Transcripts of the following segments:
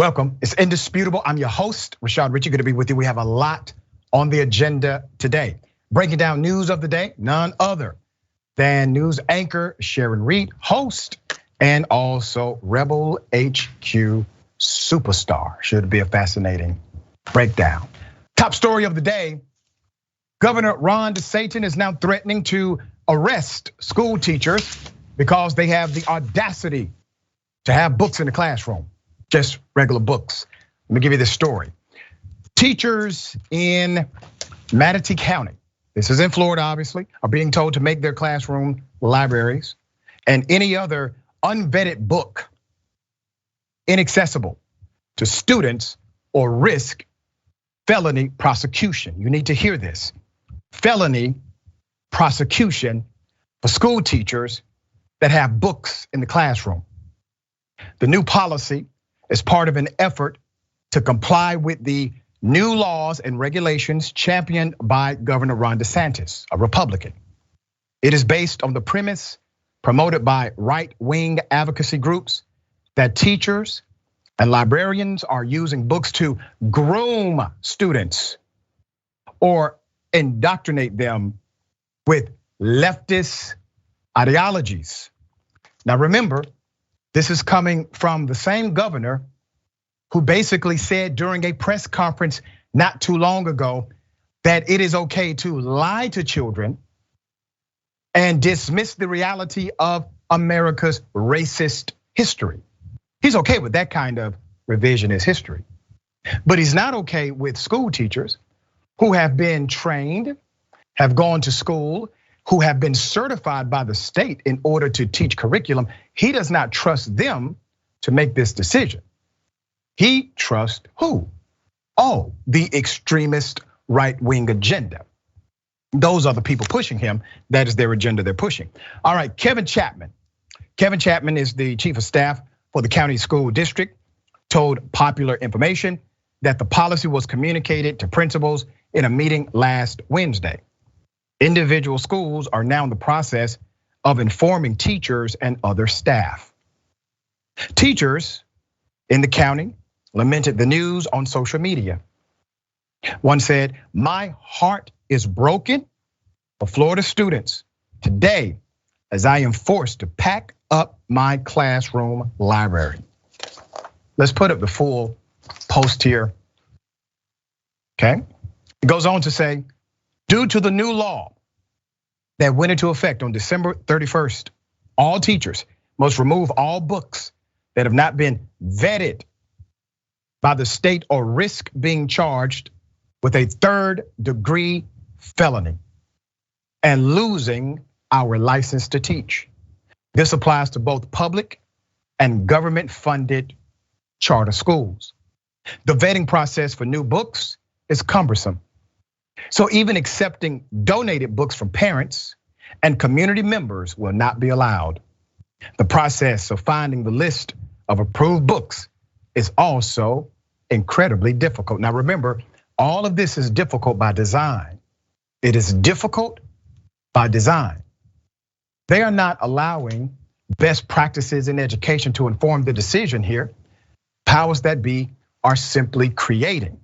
Welcome, it's Indisputable. I'm your host, Richey, good to be with you. We have a lot on the agenda today. Breaking down news of the day, none other than news anchor Sharon, host, and also Rebel HQ superstar. Should be a fascinating breakdown. Top story of the day, Governor Ron DeSantis is now threatening to arrest school teachers because they have the audacity to have books in the classroom. Just regular books. Let me give you this story. Teachers in Manatee County, this is in Florida obviously, are being told to make their classroom libraries and any other unvetted book inaccessible to students or risk felony prosecution. You need to hear this. Felony prosecution for school teachers that have books in the classroom. The new policy is part of an effort to comply with the new laws and regulations championed by Governor Ron DeSantis, a Republican. It is based on the premise promoted by right-wing advocacy groups that teachers and librarians are using books to groom students or indoctrinate them with leftist ideologies. Now remember, this is coming from the same governor who basically said during a press conference not too long ago that it is okay to lie to children and dismiss the reality of America's racist history. He's okay with that kind of revisionist history. But he's not okay with school teachers who have been trained, have gone to school, who have been certified by the state in order to teach curriculum. He does not trust them to make this decision. He trusts who? Oh, the extremist right-wing agenda. Those are the people pushing him. That is their agenda they're pushing. All right, Kevin Chapman. Kevin Chapman is the chief of staff for the county school district, told Popular Information that the policy was communicated to principals in a meeting last Wednesday. Individual schools are now in the process of informing teachers and other staff. Teachers in the county lamented the news on social media. One said, "My heart is broken for Florida students today as I am forced to pack up my classroom library." Let's put up the full post here, okay? It goes on to say, due to the new law that went into effect on December 31st, all teachers must remove all books that have not been vetted by the state or risk being charged with a third-degree felony and losing our license to teach. This applies to both public and government-funded charter schools. The vetting process for new books is cumbersome. So even accepting donated books from parents and community members will not be allowed. The process of finding the list of approved books is also incredibly difficult. Now remember, all of this is difficult by design. It is difficult by design. They are not allowing best practices in education to inform the decision here. Powers that be are simply creating.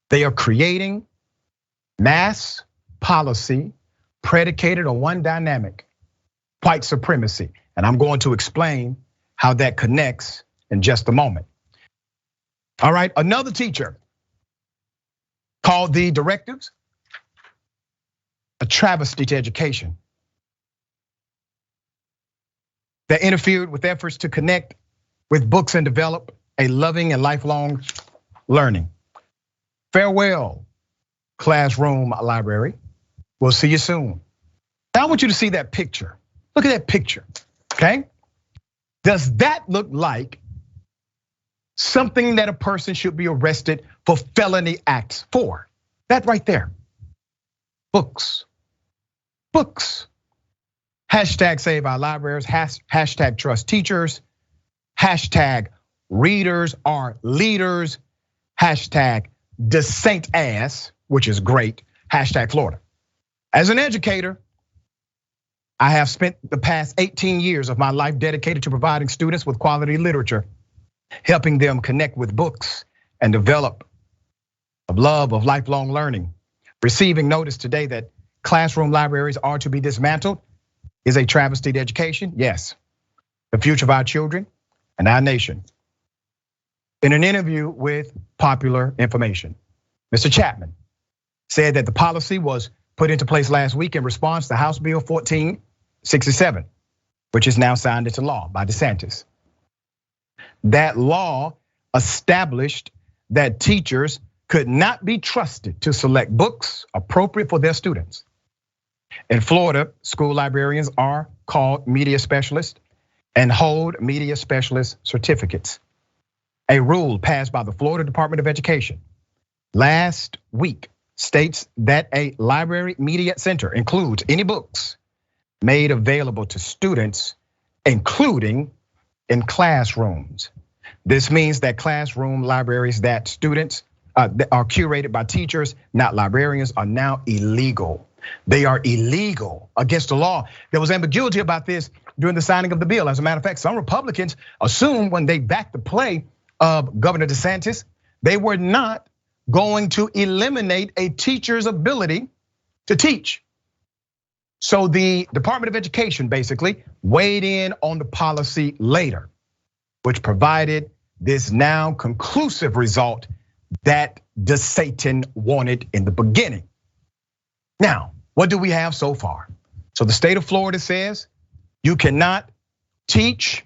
They are creating mass policy predicated on one dynamic, white supremacy. And I'm going to explain how that connects in just a moment. All right, another teacher called the directives a travesty to education that interfered with efforts to connect with books and develop a loving and lifelong learning. Farewell, classroom library. We'll see you soon. Now I want you to see that picture. Look at that picture, okay? Does that look like something that a person should be arrested for felony acts for? That right there. Books. Books. Hashtag save our libraries, hashtag trust teachers, hashtag readers are leaders, hashtag DeSaint ass, which is great, hashtag Florida. As an educator, I have spent the past 18 years of my life dedicated to providing students with quality literature. helping them connect with books and develop a love of lifelong learning. Receiving notice today that classroom libraries are to be dismantled is a travesty to education. Yes, the future of our children and our nation. In an interview with Popular Information, Mr. Chapman said that the policy was put into place last week in response to House Bill 1467, which is now signed into law by DeSantis. That law established that teachers could not be trusted to select books appropriate for their students. In Florida, school librarians are called media specialists and hold media specialist certificates. A rule passed by the Florida Department of Education last week states that a library media center includes any books made available to students, including in classrooms. This means that classroom libraries that students that are curated by teachers, not librarians, are now illegal. They are illegal against the law. There was ambiguity about this during the signing of the bill. As a matter of fact, some Republicans assumed when they backed the play of Governor DeSantis, they were not going to eliminate a teacher's ability to teach. So the Department of Education basically weighed in on the policy later, which provided this now conclusive result that Satan wanted in the beginning. Now, what do we have so far? So the state of Florida says you cannot teach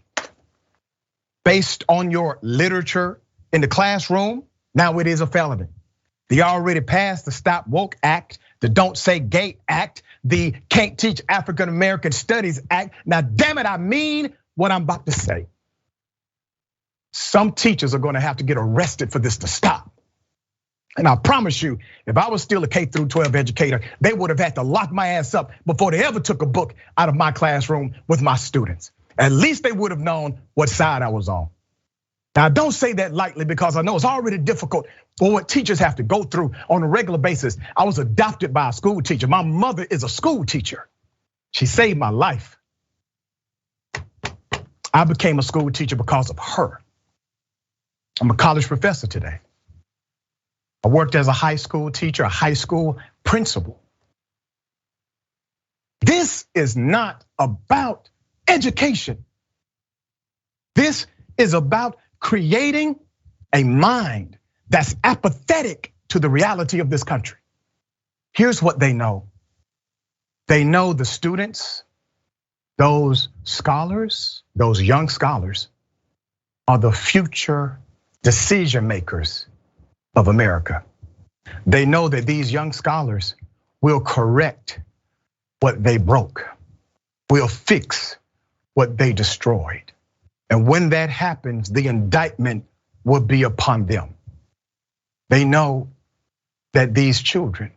based on your literature in the classroom. Now it is a felony. They already passed the Stop Woke Act, the Don't Say Gay Act, the Can't Teach African American Studies Act. Now, damn it, I mean what I'm about to say. Some teachers are gonna have to get arrested for this to stop. And I promise you, if I was still a K through 12 educator, they would have had to lock my ass up before they ever took a book out of my classroom with my students. At least they would have known what side I was on. Now, I don't say that lightly because I know it's already difficult for what teachers have to go through on a regular basis. I was adopted by a school teacher. My mother is a school teacher. She saved my life. I became a school teacher because of her. I'm a college professor today. I worked as a high school teacher, a high school principal. This is not about education. This is about creating a mind that's apathetic to the reality of this country. Here's what they know. They know the students, those scholars, those young scholars, are the future decision makers of America. They know that these young scholars will correct what they broke, will fix what they destroyed. And when that happens, the indictment will be upon them. They know that these children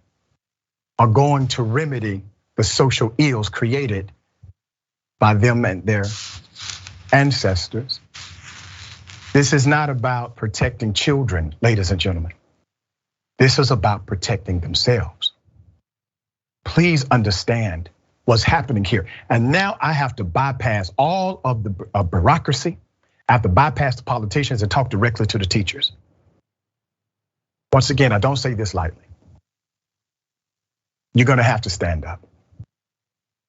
are going to remedy the social ills created by them and their ancestors. This is not about protecting children, ladies and gentlemen. This is about protecting themselves. Please understand what's happening here. And now I have to bypass all of the bureaucracy. I have to bypass the politicians and talk directly to the teachers. Once again, I don't say this lightly. You're gonna have to stand up.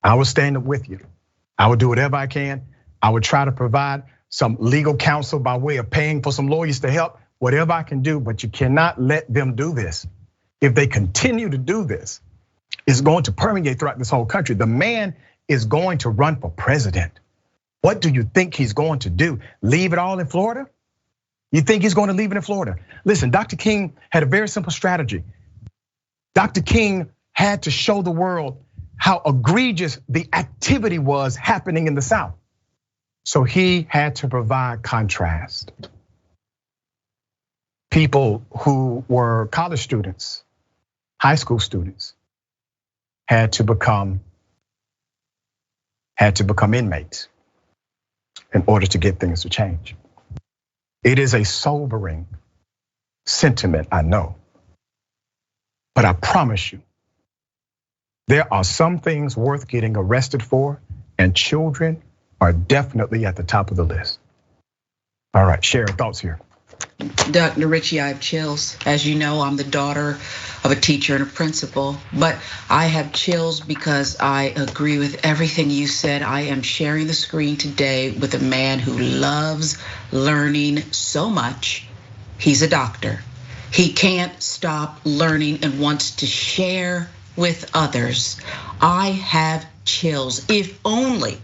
I will stand up with you. I will do whatever I can. I will try to provide some legal counsel by way of paying for some lawyers to help, whatever I can do, but you cannot let them do this. If they continue to do this, it's going to permeate throughout this whole country. The man is going to run for president. What do you think he's going to do? Leave it all in Florida? You think he's going to leave it in Florida? Listen, Dr. King had a very simple strategy. Dr. King had to show the world how egregious the activity was happening in the South. So he had to provide contrast. People who were college students, high school students, had to become inmates in order to get things to change. It is a sobering sentiment, I know. But I promise you, there are some things worth getting arrested for, and children are definitely at the top of the list. All right, Sharon, thoughts here. Dr. Richey, I have chills. As you know, I'm the daughter of a teacher and a principal, but I have chills because I agree with everything you said. I am sharing the screen today with a man who loves learning so much. He's a doctor. He can't stop learning and wants to share with others. I have chills. If only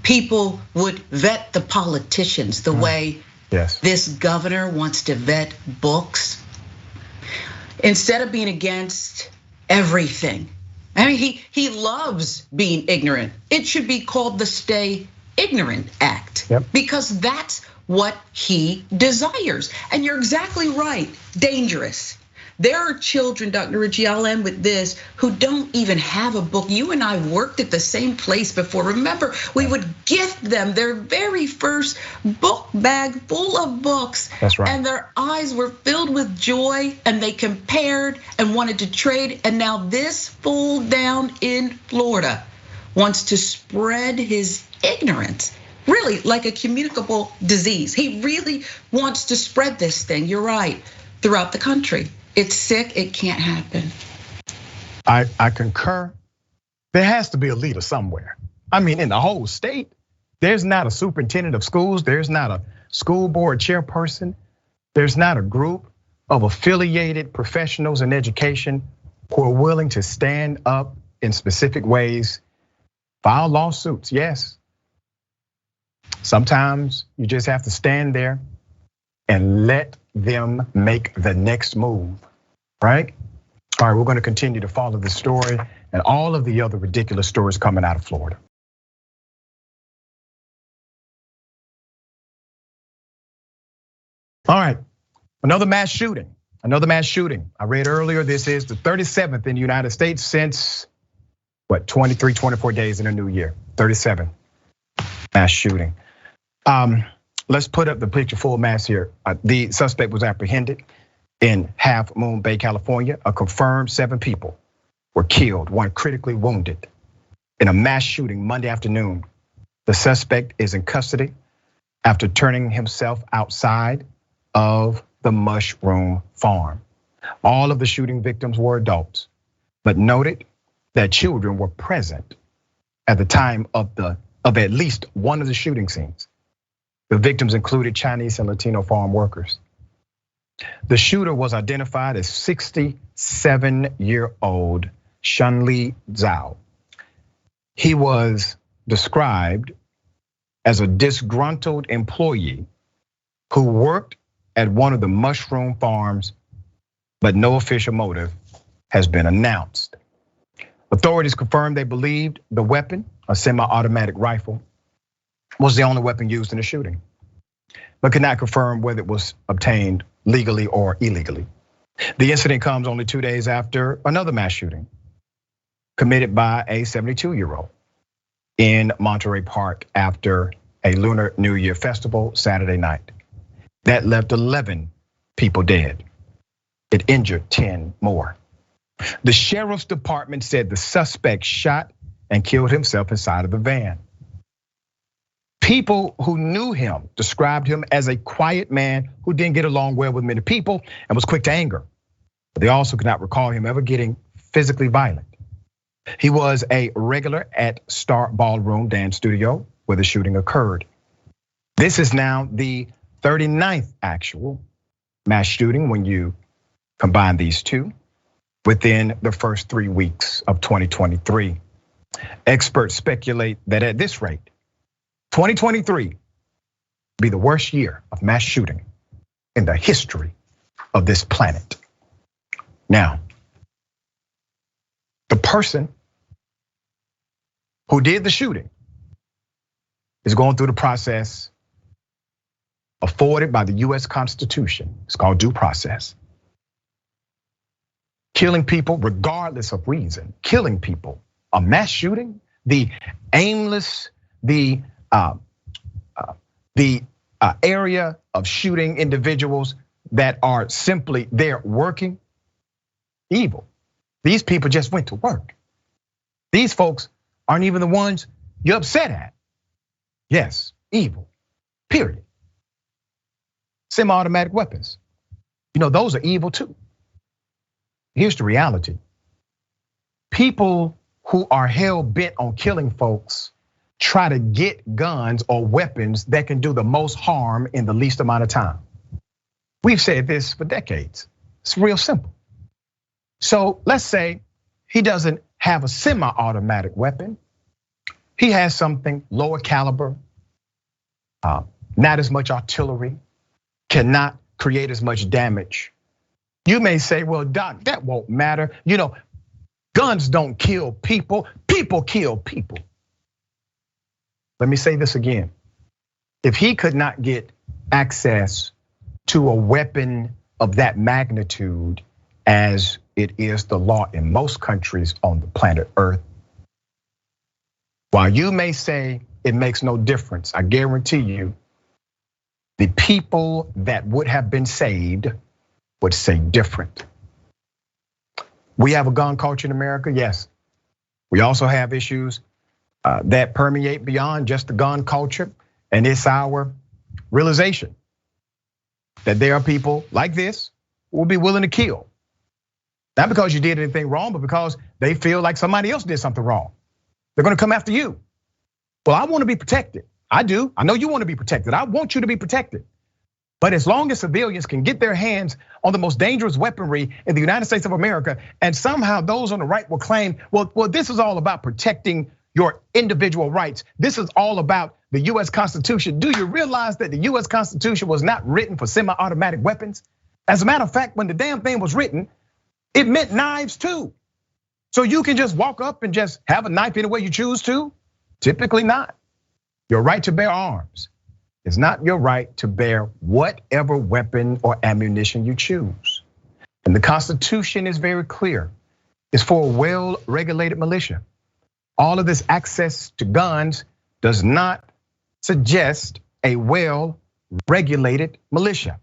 people would vet the politicians the way this governor wants to vet books. Instead of being against everything. I mean, he loves being ignorant. It should be called the Stay Ignorant Act, because that's what he desires. And you're exactly right, dangerous. There are children, Dr. Richey, I'll end with this, who don't even have a book. You and I worked at the same place before. Remember, we would gift them their very first book bag full of books. That's right. And their eyes were filled with joy, and they compared and wanted to trade. And now this fool down in Florida wants to spread his ignorance, really like a communicable disease. He really wants to spread this thing, you're right, throughout the country. It's sick, it can't happen. I concur. There has to be a leader somewhere. I mean, in the whole state, there's not a superintendent of schools, there's not a school board chairperson, there's not a group of affiliated professionals in education who are willing to stand up in specific ways, file lawsuits, yes. Sometimes you just have to stand there and let them make the next move, right? All right, we're gonna continue to follow this story and all of the other ridiculous stories coming out of Florida. All right, another mass shooting. I read earlier, this is the 37th in the United States since, 23, 24 days in a new year, 37 mass shooting. Let's put up the picture full mass here. The suspect was apprehended in Half Moon Bay, California. A confirmed 7 people were killed, 1 critically wounded in a mass shooting Monday afternoon. The suspect is in custody after turning himself outside of the mushroom farm. All of the shooting victims were adults, but noted that children were present at the time of at least one of the shooting scenes. The victims included Chinese and Latino farm workers. The shooter was identified as 67-year-old Shunli Zhao. He was described as a disgruntled employee who worked at one of the mushroom farms, but no official motive has been announced. Authorities confirmed they believed the weapon, a semi-automatic rifle, was the only weapon used in the shooting, but could not confirm whether it was obtained legally or illegally. The incident comes only 2 days after another mass shooting committed by a 72-year-old in Monterey Park after a Lunar New Year festival Saturday night. That left 11 people dead. It injured 10 more. The sheriff's department said the suspect shot and killed himself inside of the van. People who knew him described him as a quiet man who didn't get along well with many people and was quick to anger. But they also could not recall him ever getting physically violent. He was a regular at Star Ballroom Dance Studio where the shooting occurred. This is now the 39th actual mass shooting when you combine these two within the first 3 weeks of 2023. Experts speculate that at this rate, 2023 be the worst year of mass shooting in the history of this planet. Now, the person who did the shooting is going through the process afforded by the US Constitution. It's called due process. Killing people regardless of reason, killing people, a mass shooting, the aimless, the area of shooting individuals that are simply there working, evil. These people just went to work. These folks aren't even the ones you're upset at. Yes, evil, period. semi-automatic weapons. You know, those are evil too. Here's the reality. People who are hell-bent on killing folks try to get guns or weapons that can do the most harm in the least amount of time. We've said this for decades. It's real simple. So let's say he doesn't have a semi-automatic weapon. He has something lower caliber, not as much artillery, cannot create as much damage. You may say, well, Doc, that won't matter. You know, guns don't kill people, people kill people. Let me say this again. If he could not get access to a weapon of that magnitude, as it is the law in most countries on the planet Earth, while you may say it makes no difference, I guarantee you, the people that would have been saved would say different. We have a gun culture in America, yes. We also have issues that permeate beyond just the gun culture, and it's our realization that there are people like this who will be willing to kill. Not because you did anything wrong, but because they feel like somebody else did something wrong. They're gonna come after you. Well, I wanna be protected. I do. I know you wanna be protected. I want you to be protected. But as long as civilians can get their hands on the most dangerous weaponry in the United States of America, and somehow those on the right will claim, well, this is all about protecting your individual rights. This is all about the US Constitution. Do you realize that the US Constitution was not written for semi-automatic weapons? As a matter of fact, when the damn thing was written, it meant knives too. So you can just walk up and just have a knife any way you choose to? Typically not. Your right to bear arms is not your right to bear whatever weapon or ammunition you choose. And the Constitution is very clear. It's for a well-regulated militia. All of this access to guns does not suggest a well-regulated militia.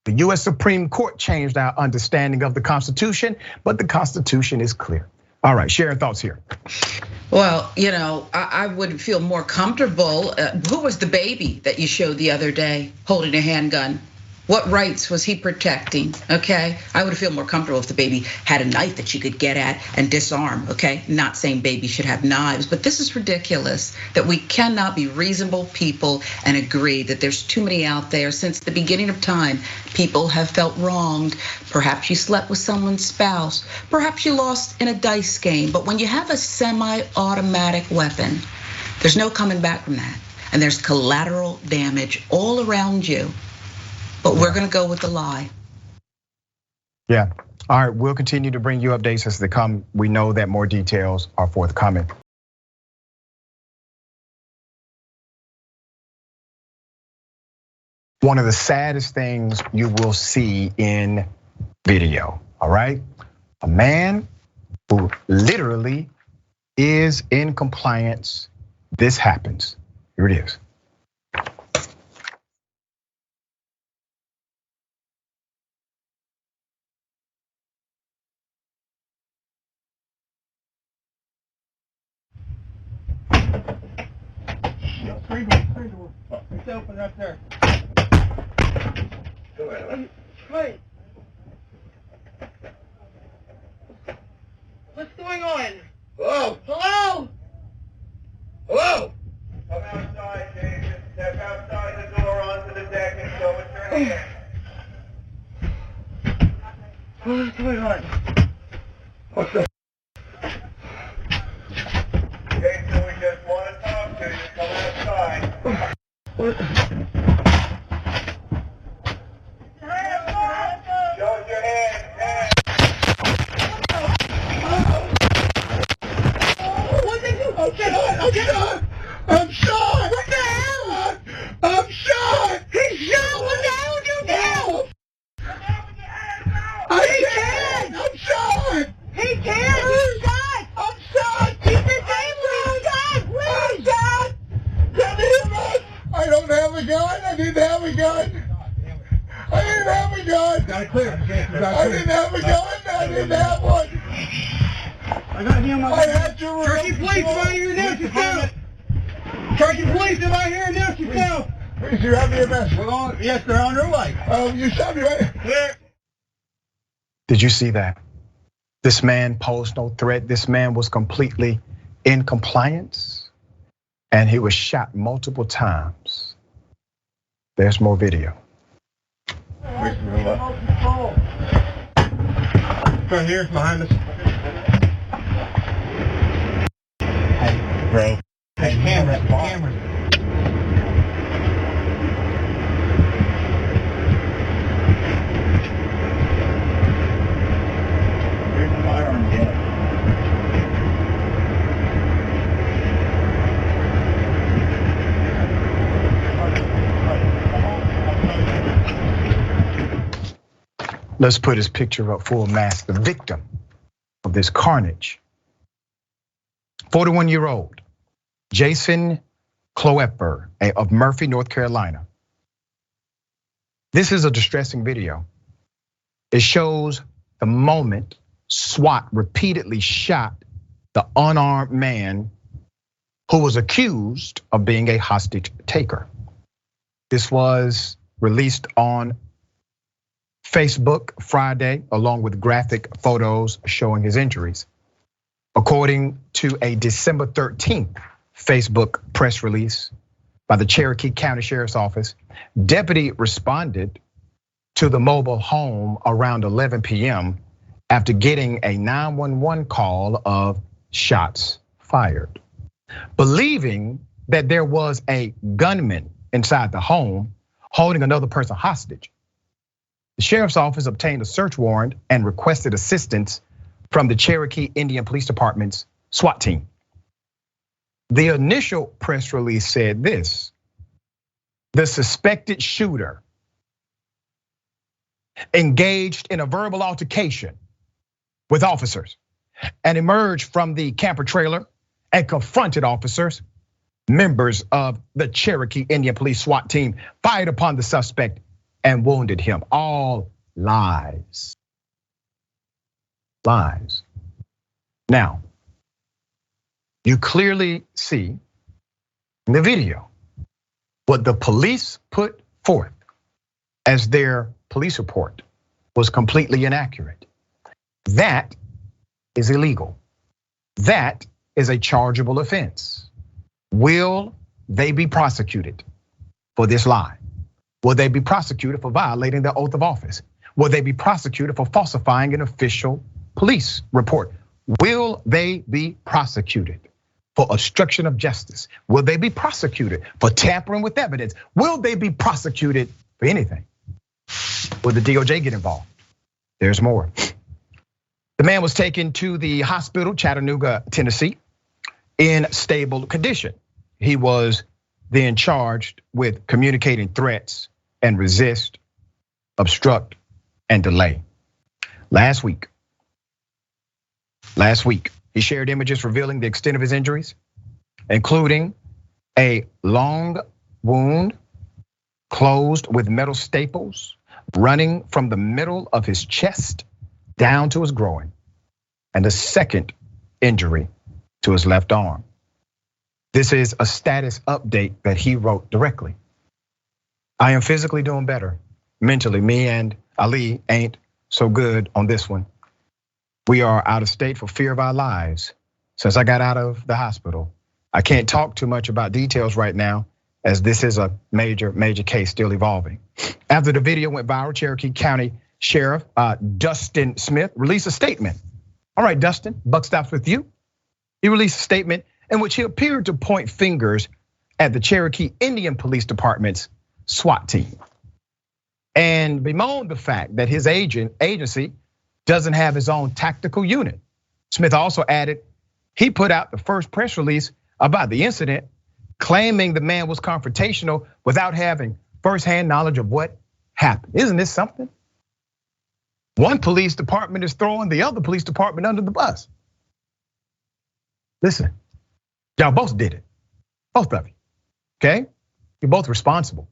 The US Supreme Court changed our understanding of the Constitution, but the Constitution is clear. All right, Sharon, thoughts here. Well, you know, I would feel more comfortable. Who was the baby that you showed the other day holding a handgun? What rights was he protecting, okay? I would feel more comfortable if the baby had a knife that you could get at and disarm, okay? Not saying babies should have knives, but this is ridiculous that we cannot be reasonable people and agree that there's too many out there. Since the beginning of time, people have felt wronged. Perhaps you slept with someone's spouse. Perhaps you lost in a dice game. But when you have a semi-automatic weapon, there's no coming back from that. And there's collateral damage all around you. But we're gonna go with the lie. Yeah, all right, we'll continue to bring you updates as they come. We know that more details are forthcoming. One of the saddest things you will see in video, all right? A man who literally is in compliance. This happens. Here it is. It's open up there. Go ahead. Wait. What's going on? Hello? Hello? Hello? Come outside, David. Step outside the door onto the deck and show us your hand. What's going on? What's the? Okay, so we just want to talk to you. Come outside. What? Show us your hand. What did you do? I'm shot. What the hell? I'm shot. He's shot. What the hell did you do? I can't. I'm shot. He can't. He's shot. I'm shot. He's disabled. He's shot. Please. I'm shot. Can you hear me? I don't have a gun. I didn't have a gun. I didn't have a gun. Got it clear. I didn't have a gun. I didn't have one. I got him. I had to. Turkey police, am I here now? Yourself. Turkey police, am I here now? Yourself. police, you have the arrest. Yes, they're on their way. You shot me right here. Did you see that? This man posed no threat. This man was completely in compliance, and he was shot multiple times. There's more video. Right here, behind us. Hey, bro. Hey, cameras. Here's the firearm again. Let's put his picture up full mask. The victim of this carnage, 41-year-old Jason Cloepfer of Murphy, North Carolina. This is a distressing video. It shows the moment SWAT repeatedly shot the unarmed man who was accused of being a hostage taker. This was released on Facebook Friday, along with graphic photos showing his injuries. According to a December 13th Facebook press release by the Cherokee County Sheriff's Office, deputy responded to the mobile home around 11 p.m. after getting a 911 call of shots fired. Believing that there was a gunman inside the home holding another person hostage, the sheriff's office obtained a search warrant and requested assistance from the Cherokee Indian Police Department's SWAT team. The initial press release said this: the suspected shooter engaged in a verbal altercation with officers and emerged from the camper trailer and confronted officers. Members of the Cherokee Indian Police SWAT team fired upon the suspect and wounded him. All lies. Lies. Now, you clearly see in the video what the police put forth as their police report was completely inaccurate. That is illegal. That is a chargeable offense. Will they be prosecuted for this lie? Will they be prosecuted for violating their oath of office? Will they be prosecuted for falsifying an official police report? Will they be prosecuted for obstruction of justice? Will they be prosecuted for tampering with evidence? Will they be prosecuted for anything? Will the DOJ get involved? There's more. The man was taken to the hospital, Chattanooga, Tennessee, in stable condition. He was then charged with communicating threats and resist, obstruct, and delay. Last week, he shared images revealing the extent of his injuries, including a long wound closed with metal staples running from the middle of his chest down to his groin, and a second injury to his left arm. This is a status update that he wrote directly. I am physically doing better. Mentally, me and Ali ain't so good on this one. We are out of state for fear of our lives since I got out of the hospital. I can't talk too much about details right now, as this is a major case still evolving. After the video went viral, Cherokee County Sheriff Dustin Smith released a statement. All right, Dustin, buck stops with you. He released a statement in which he appeared to point fingers at the Cherokee Indian Police Department's SWAT team and bemoaned the fact that his agency doesn't have his own tactical unit. Smith also added he put out the first press release about the incident, claiming the man was confrontational without having firsthand knowledge of what happened. Isn't this something? One police department is throwing the other police department under the bus. Listen, y'all both did it, both of you, okay? You're both responsible.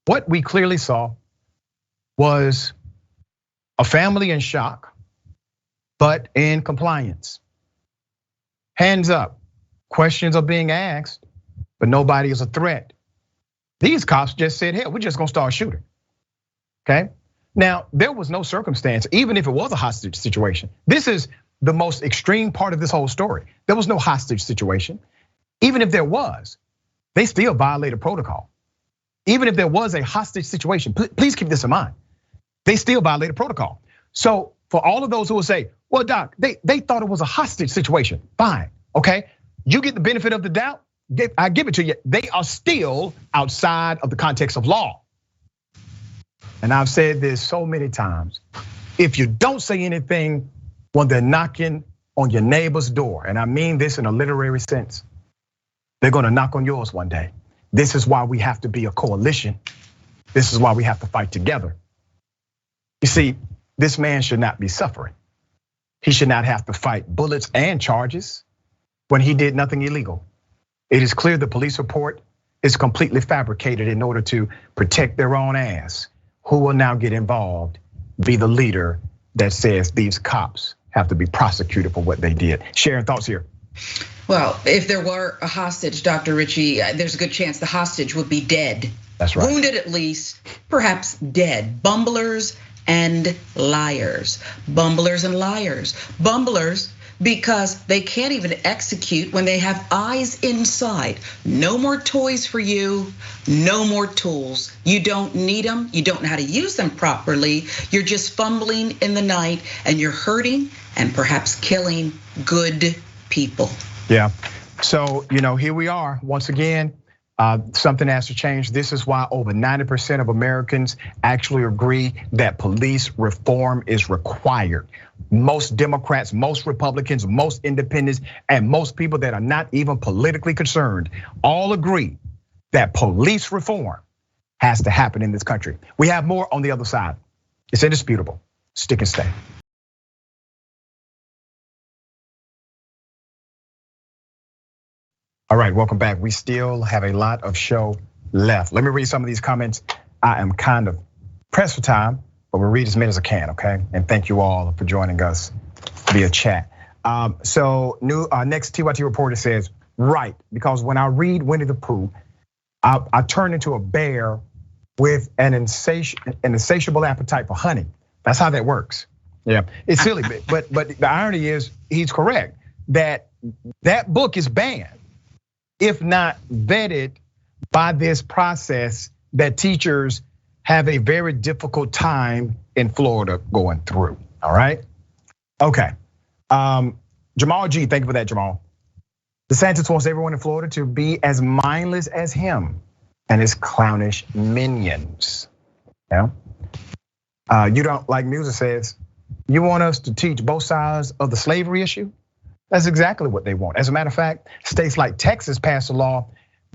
What we clearly saw was a family in shock, but in compliance. Hands up, questions are being asked, but nobody is a threat. These cops just said, hell, we're just gonna start shooting, okay? Now, there was no circumstance, even if it was a hostage situation. This is the most extreme part of this whole story. There was no hostage situation. Even if there was, they still violated protocol. Even if there was a hostage situation, please keep this in mind. They still violated protocol. So for all of those who will say, well, Doc, they thought it was a hostage situation. Fine, okay? You get the benefit of the doubt, I give it to you. They are still outside of the context of law. And I've said this so many times. If you don't say anything when they're knocking on your neighbor's door, and I mean this in a literary sense, they're gonna knock on yours one day. This is why we have to be a coalition. This is why we have to fight together. You see, this man should not be suffering. He should not have to fight bullets and charges when he did nothing illegal. It is clear the police report is completely fabricated in order to protect their own ass. Who will now get involved, be the leader that says these cops have to be prosecuted for what they did? Sharon, thoughts here? Well, if there were a hostage, Dr. Richey, there's a good chance the hostage would be dead. That's right. Wounded at least, perhaps dead. Bumblers and liars. Bumblers and liars. Bumblers because they can't even execute when they have eyes inside. No more toys for you, no more tools. You don't need them, you don't know how to use them properly. You're just fumbling in the night and you're hurting and perhaps killing good people. Yeah, so here we are once again. Something has to change. This is why over 90% of Americans actually agree that police reform is required. Most Democrats, most Republicans, most independents, and most people that are not even politically concerned all agree that police reform has to happen in this country. We have more on the other side. It's indisputable. Stick and stay. All right, welcome back. We still have a lot of show left. Let me read some of these comments. I am kind of pressed for time, but we'll read as many as I can, okay? And thank you all for joining us via chat. So next TYT reporter says, right, because when I read Winnie the Pooh, I turn into a bear with an insatiable appetite for honey. That's how that works. Yeah, it's silly, but the irony is he's correct that book is banned, if not vetted by this process that teachers have a very difficult time in Florida going through, all right? Okay, Jamal G, thank you for that, Jamal. DeSantis wants everyone in Florida to be as mindless as him and his clownish minions, yeah? You don't like music says, you want us to teach both sides of the slavery issue? That's exactly what they want. As a matter of fact, states like Texas passed a law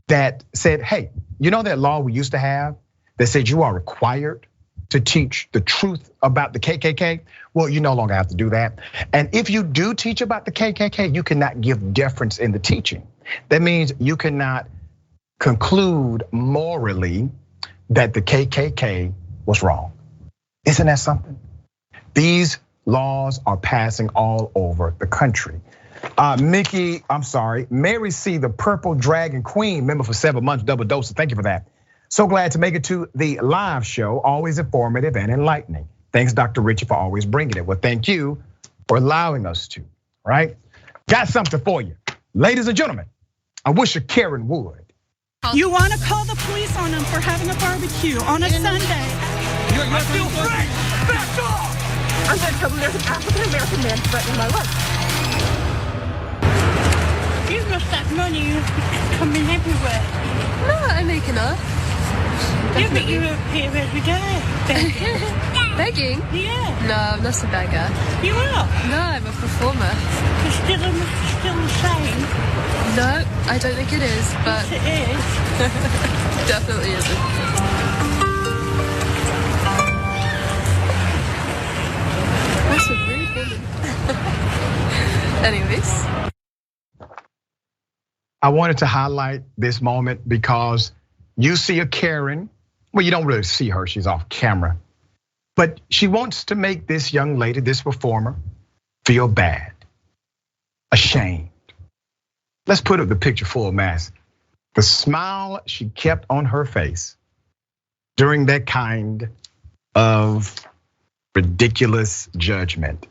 that said, hey, you know that law we used to have that said you are required to teach the truth about the KKK? Well, you no longer have to do that. And if you do teach about the KKK, you cannot give deference in the teaching. That means you cannot conclude morally that the KKK was wrong. Isn't that something? These laws are passing all over the country. Mary C, the Purple Dragon Queen, member for 7 months, double dose. Thank you for that. So glad to make it to the live show, always informative and enlightening. Thanks, Dr. Richey, for always bringing it. Well, thank you for allowing us to, right? Got something for you. Ladies and gentlemen, I wish a Karen would. You wanna call the police on them for having a barbecue on a Sunday. You're still free! Back off! I'm gonna tell them there's an African-American man threatening my life. You've lost that money, you're coming everywhere. No, I make enough. Yeah, but you appear every day begging. Begging? Yeah. No, I'm not a beggar. You are? No, I'm a performer. It's still the same. No, I don't think it is, but Yes, it is. definitely isn't. That's a rude woman. Anyways. I wanted to highlight this moment because you see a Karen, well, you don't really see her, she's off camera. But she wants to make this young lady, this performer, feel bad, ashamed. Let's put up the picture full mass. The smile she kept on her face during that kind of ridiculous judgment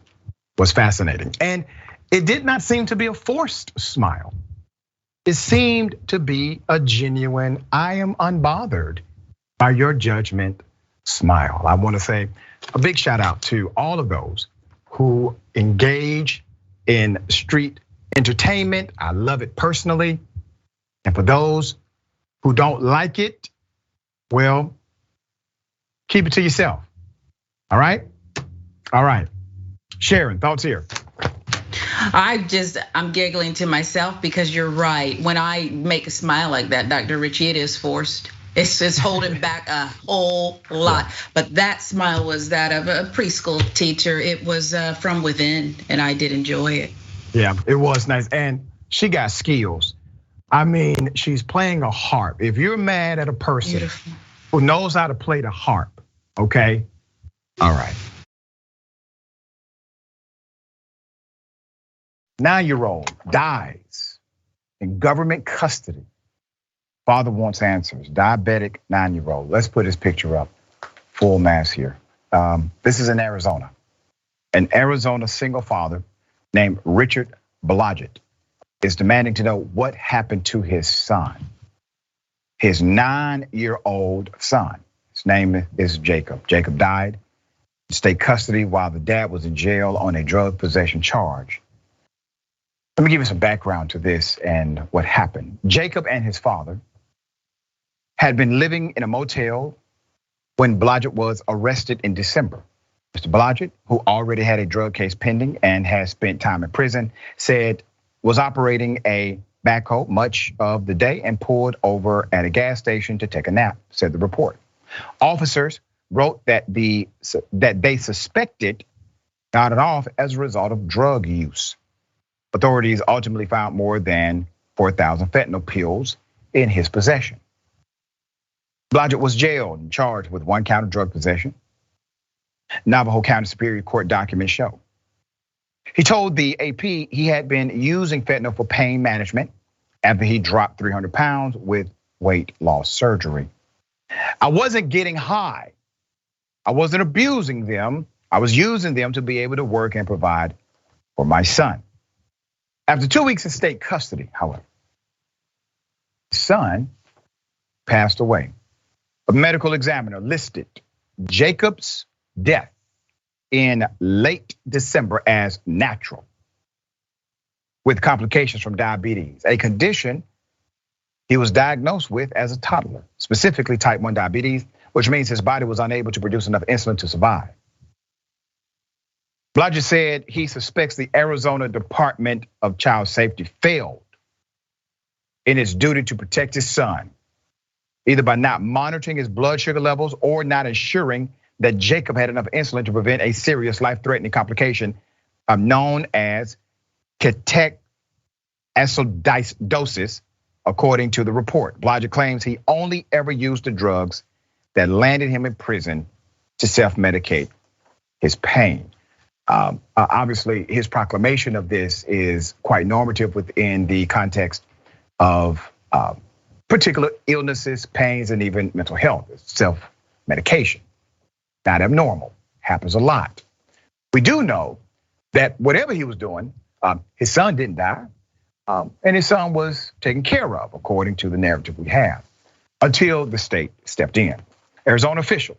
was fascinating. And it did not seem to be a forced smile. It seemed to be a genuine, I am unbothered by your judgment smile. I want to say a big shout out to all of those who engage in street entertainment. I love it personally. And for those who don't like it, well, keep it to yourself. All right? All right. Sharon, thoughts here? I'm giggling to myself because you're right. When I make a smile like that, Dr. Richey, it is forced. It's holding back a whole lot. Yeah. But that smile was that of a preschool teacher. It was from within, and I did enjoy it. Yeah, it was nice. And she got skills. I mean, she's playing a harp. If you're mad at a person Beautiful. Who knows how to play the harp, okay? All right. 9-year-old dies in government custody. Father wants answers. Diabetic 9-year-old. Let's put his picture up. Full mass here. This is in Arizona. An Arizona single father named Richard Blodgett is demanding to know what happened to his son. His 9-year-old son. His name is Jacob. Jacob died in state custody while the dad was in jail on a drug possession charge. Let me give you some background to this and what happened. Jacob and his father had been living in a motel when Blodgett was arrested in December. Mr. Blodgett, who already had a drug case pending and has spent time in prison, said was operating a backhoe much of the day and pulled over at a gas station to take a nap, said the report. Officers wrote that they suspected got it off as a result of drug use. Authorities ultimately found more than 4,000 fentanyl pills in his possession. Blodgett was jailed and charged with 1 count of drug possession. Navajo County Superior Court documents show. He told the AP he had been using fentanyl for pain management after he dropped 300 pounds with weight loss surgery. I wasn't getting high. I wasn't abusing them. I was using them to be able to work and provide for my son. After 2 weeks in state custody, however, his son passed away. A medical examiner listed Jacob's death in late December as natural, with complications from diabetes, a condition he was diagnosed with as a toddler, specifically type 1 diabetes, which means his body was unable to produce enough insulin to survive. Blodgett said he suspects the Arizona Department of Child Safety failed in its duty to protect his son, either by not monitoring his blood sugar levels or not ensuring that Jacob had enough insulin to prevent a serious life-threatening complication known as ketoacidosis, according to the report. Blodgett claims he only ever used the drugs that landed him in prison to self-medicate his pain. Obviously, his proclamation of this is quite normative within the context of particular illnesses, pains, and even mental health, self-medication. Not abnormal, happens a lot. We do know that whatever he was doing, his son didn't die, and his son was taken care of, according to the narrative we have, until the state stepped in. Arizona officials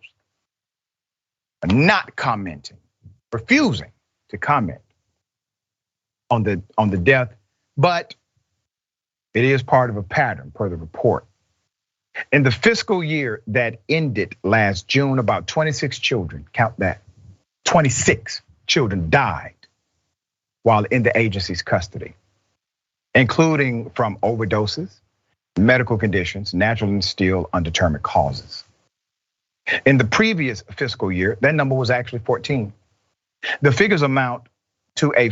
are not commenting, refusing to comment on the death, but it is part of a pattern per the report. In the fiscal year that ended last June, about 26 children, count that, 26 children died while in the agency's custody, including from overdoses, medical conditions, natural and still undetermined causes. In the previous fiscal year, that number was actually 14. The figures amount to a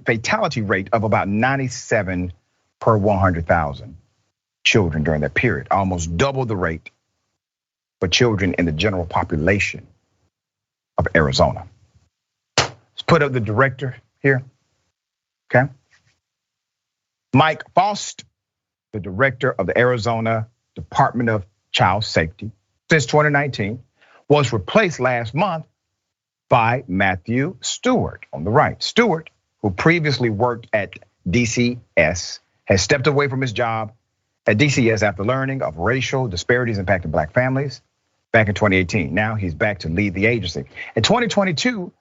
fatality rate of about 97 per 100,000 children during that period, almost double the rate for children in the general population of Arizona. Let's put up the director here, okay? Mike Faust the director of the Arizona Department of Child Safety since 2019, was replaced last month by Matthew Stewart on the right. Stewart, who previously worked at DCS, has stepped away from his job at DCS after learning of racial disparities impacting Black families back in 2018. Now he's back to lead the agency. In 2022,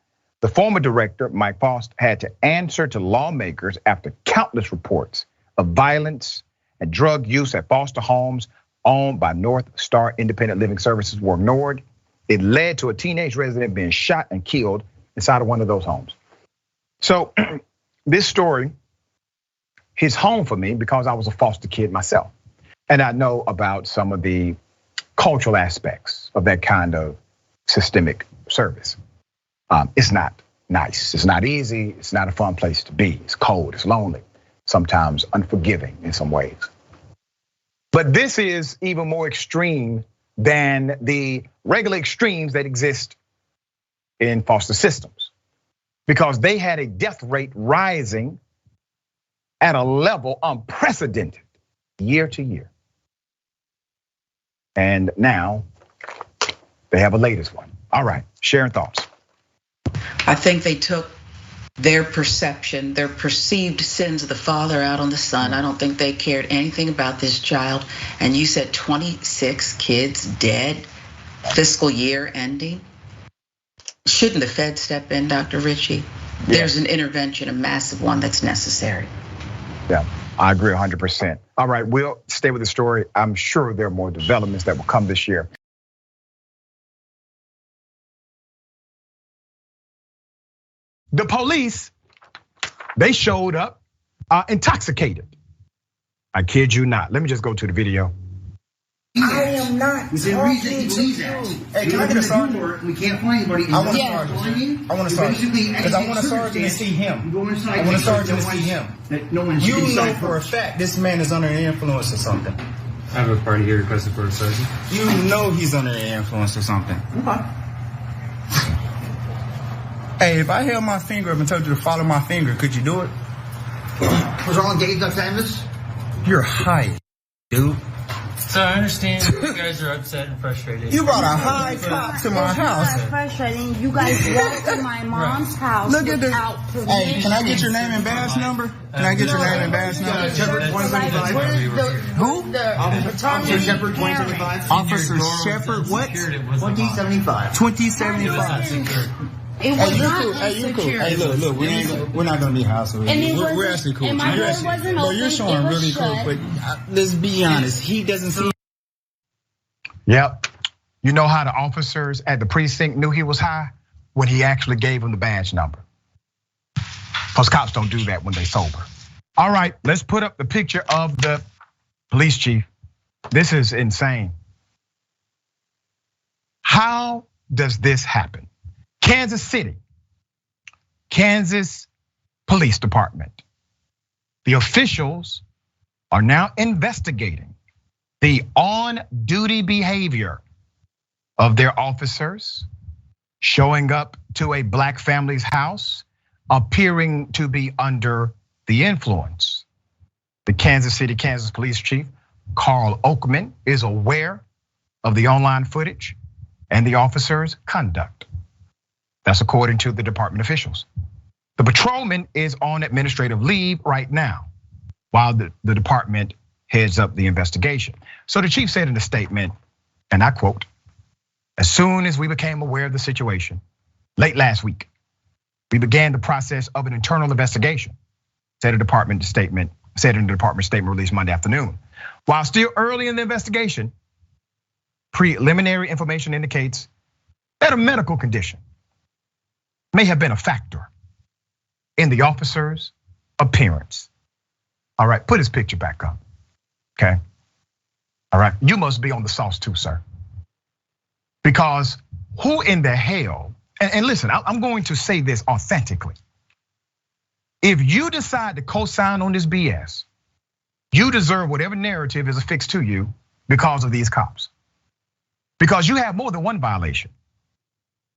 the former director, Mike Faust, had to answer to lawmakers after countless reports of violence and drug use at foster homes owned by North Star Independent Living Services were ignored. It led to a teenage resident being shot and killed inside of one of those homes. So this story hits home for me because I was a foster kid myself. And I know about some of the cultural aspects of that kind of systemic service. It's not nice, it's not easy, it's not a fun place to be. It's cold, it's lonely, sometimes unforgiving in some ways. But this is even more extreme than the regular extremes that exist in foster systems, because they had a death rate rising at a level unprecedented year to year. And now they have a latest one. All right, Sharon, thoughts? I think they took their perception, their perceived sins of the father out on the son. I don't think they cared anything about this child. And you said 26 kids dead, fiscal year ending. Shouldn't the Fed step in, Dr. Richey? There's an intervention, a massive one that's necessary. Yeah, I agree 100%. All right, we'll stay with the story. I'm sure there are more developments that will come this year. The police, they showed up intoxicated. I kid you not. Let me just go to the video. I am not Within reason, he believes that. Hey, can I get a sergeant? We can't find anybody. I want a sergeant. I want a sergeant. Because I want a sergeant to see him. Go inside. I want a sergeant to see him. No one You should know for a fact this man is under the influence or something. I have a party here requested for a sergeant. You know he's under the influence or something. Okay. Hey, if I held my finger up and told you to follow my finger, could you do it? Was all engaged on canvas? You're high, dude. So I understand you guys are upset and frustrated. You brought a high cop to my house. Frustrating. You guys walked to my mom's house. Look at without this. permission. Hey, can I get your name and badge number? Can I get your name and badge number? Shepard 175. Who? Officer Shepard 175. Officer Shepard what? 2075. 2075. It was Hey, you not cool. Hey, you cool. insecure. Hey, look, we're not gonna be hostile. And it We're wasn't- actually cool. and my door wasn't Bro, open, you're showing it was really shut. cool, but let's be honest. He doesn't see. Yep. You know how the officers at the precinct knew he was high? When he actually gave them the badge number. Because cops don't do that when they sober. All right, let's put up the picture of the police chief. This is insane. How does this happen? Kansas City, Kansas Police Department. The officials are now investigating the on-duty behavior of their officers, showing up to a Black family's house, appearing to be under the influence. The Kansas City, Kansas Police Chief, Carl Oakman, is aware of the online footage and the officers' conduct. That's according to the department officials. The patrolman is on administrative leave right now while the department heads up the investigation. So the chief said in a statement, and I quote, "As soon as we became aware of the situation, late last week, we began the process of an internal investigation," said in the department statement released Monday afternoon. While still early in the investigation, preliminary information indicates that a medical condition may have been a factor in the officer's appearance. All right, put his picture back up, okay? All right, you must be on the sauce too, sir. Because who in the hell, and listen, I'm going to say this authentically. If you decide to co-sign on this BS, you deserve whatever narrative is affixed to you because of these cops. Because you have more than one violation.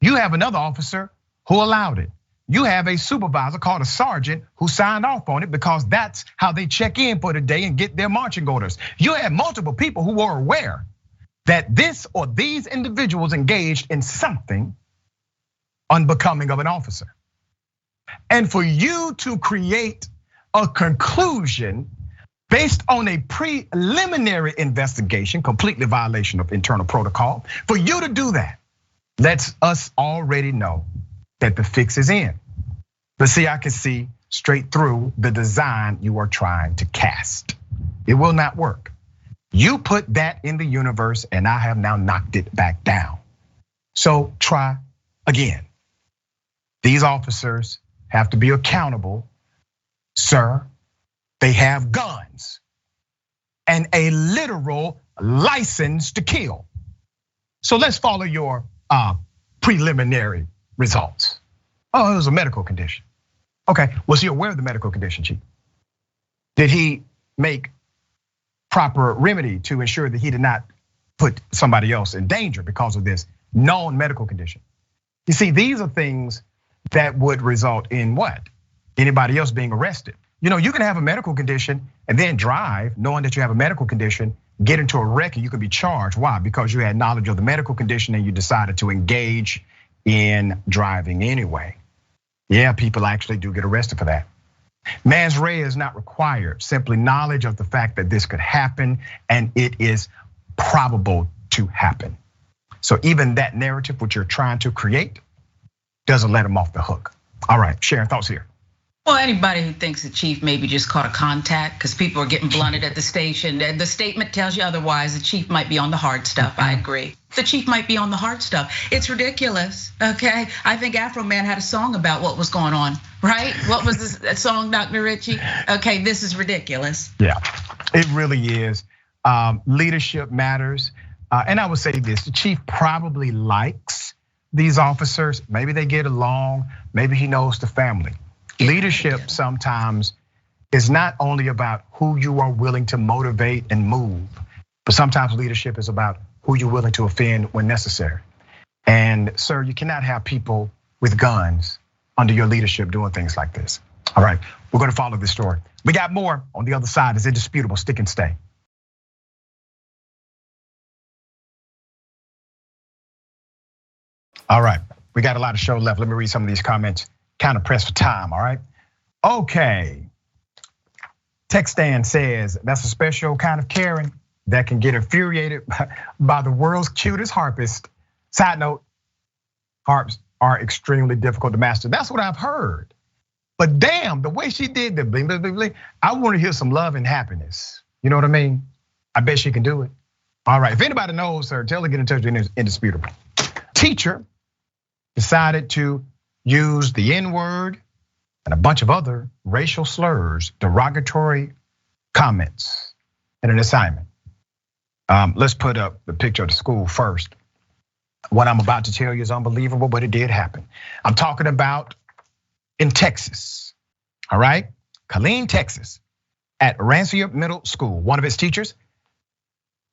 You have another officer who allowed it. you have a supervisor called a sergeant who signed off on it because that's how they check in for the day and get their marching orders. You had multiple people who were aware that this or these individuals engaged in something unbecoming of an officer. And for you to create a conclusion based on a preliminary investigation, completely violation of internal protocol, for you to do that lets us already know that the fix is in. But see, I can see straight through the design you are trying to cast. It will not work. You put that in the universe and I have now knocked it back down. So try again. These officers have to be accountable, sir. They have guns and a literal license to kill. So let's follow your preliminary results. Oh, it was a medical condition. Okay, was he aware of the medical condition, Chief? Did he make proper remedy to ensure that he did not put somebody else in danger because of this known medical condition? You see, these are things that would result in what? Anybody else being arrested. You know, you can have a medical condition and then drive knowing that you have a medical condition, get into a wreck and you can be charged. Why? Because you had knowledge of the medical condition and you decided to engage in driving anyway. Yeah, people actually do get arrested for that. Mens rea is not required, simply knowledge of the fact that this could happen and it is probable to happen. So even that narrative which you're trying to create doesn't let them off the hook. All right, Sharon, thoughts here. Well, anybody who thinks the chief maybe just caught a contact because people are getting blunted at the station, and the statement tells you otherwise. The chief might be on the hard stuff. I agree. The chief might be on the hard stuff. It's ridiculous, okay? I think Afro Man had a song about what was going on, right? What was this song, Dr. Richey? Okay, this is ridiculous. Yeah, it really is. Leadership matters. And I would say this, the chief probably likes these officers. Maybe they get along, maybe he knows the family. Leadership sometimes is not only about who you are willing to motivate and move, but sometimes leadership is about who you're willing to offend when necessary. And sir, you cannot have people with guns under your leadership doing things like this. All right, we're gonna follow this story. We got more on the other side. It's indisputable, stick and stay. All right, we got a lot of show left. Let me read some of these comments. Kind of pressed for time, all right? Okay. Textan says, that's a special kind of Karen that can get infuriated by the world's cutest harpist. Side note, harps are extremely difficult to master. That's what I've heard. But damn, the way she did the bling, bling, bling, bling, I want to hear some love and happiness. You know what I mean? I bet she can do it. All right, if anybody knows her, tell her to get in touch with Indisputable. Teacher decided to use the N-word and a bunch of other racial slurs, derogatory comments in an assignment. Let's put up the picture of the school first. What I'm about to tell you is unbelievable, but it did happen. I'm talking about in Texas, all right? Killeen, Texas, at Rancier Middle School. One of its teachers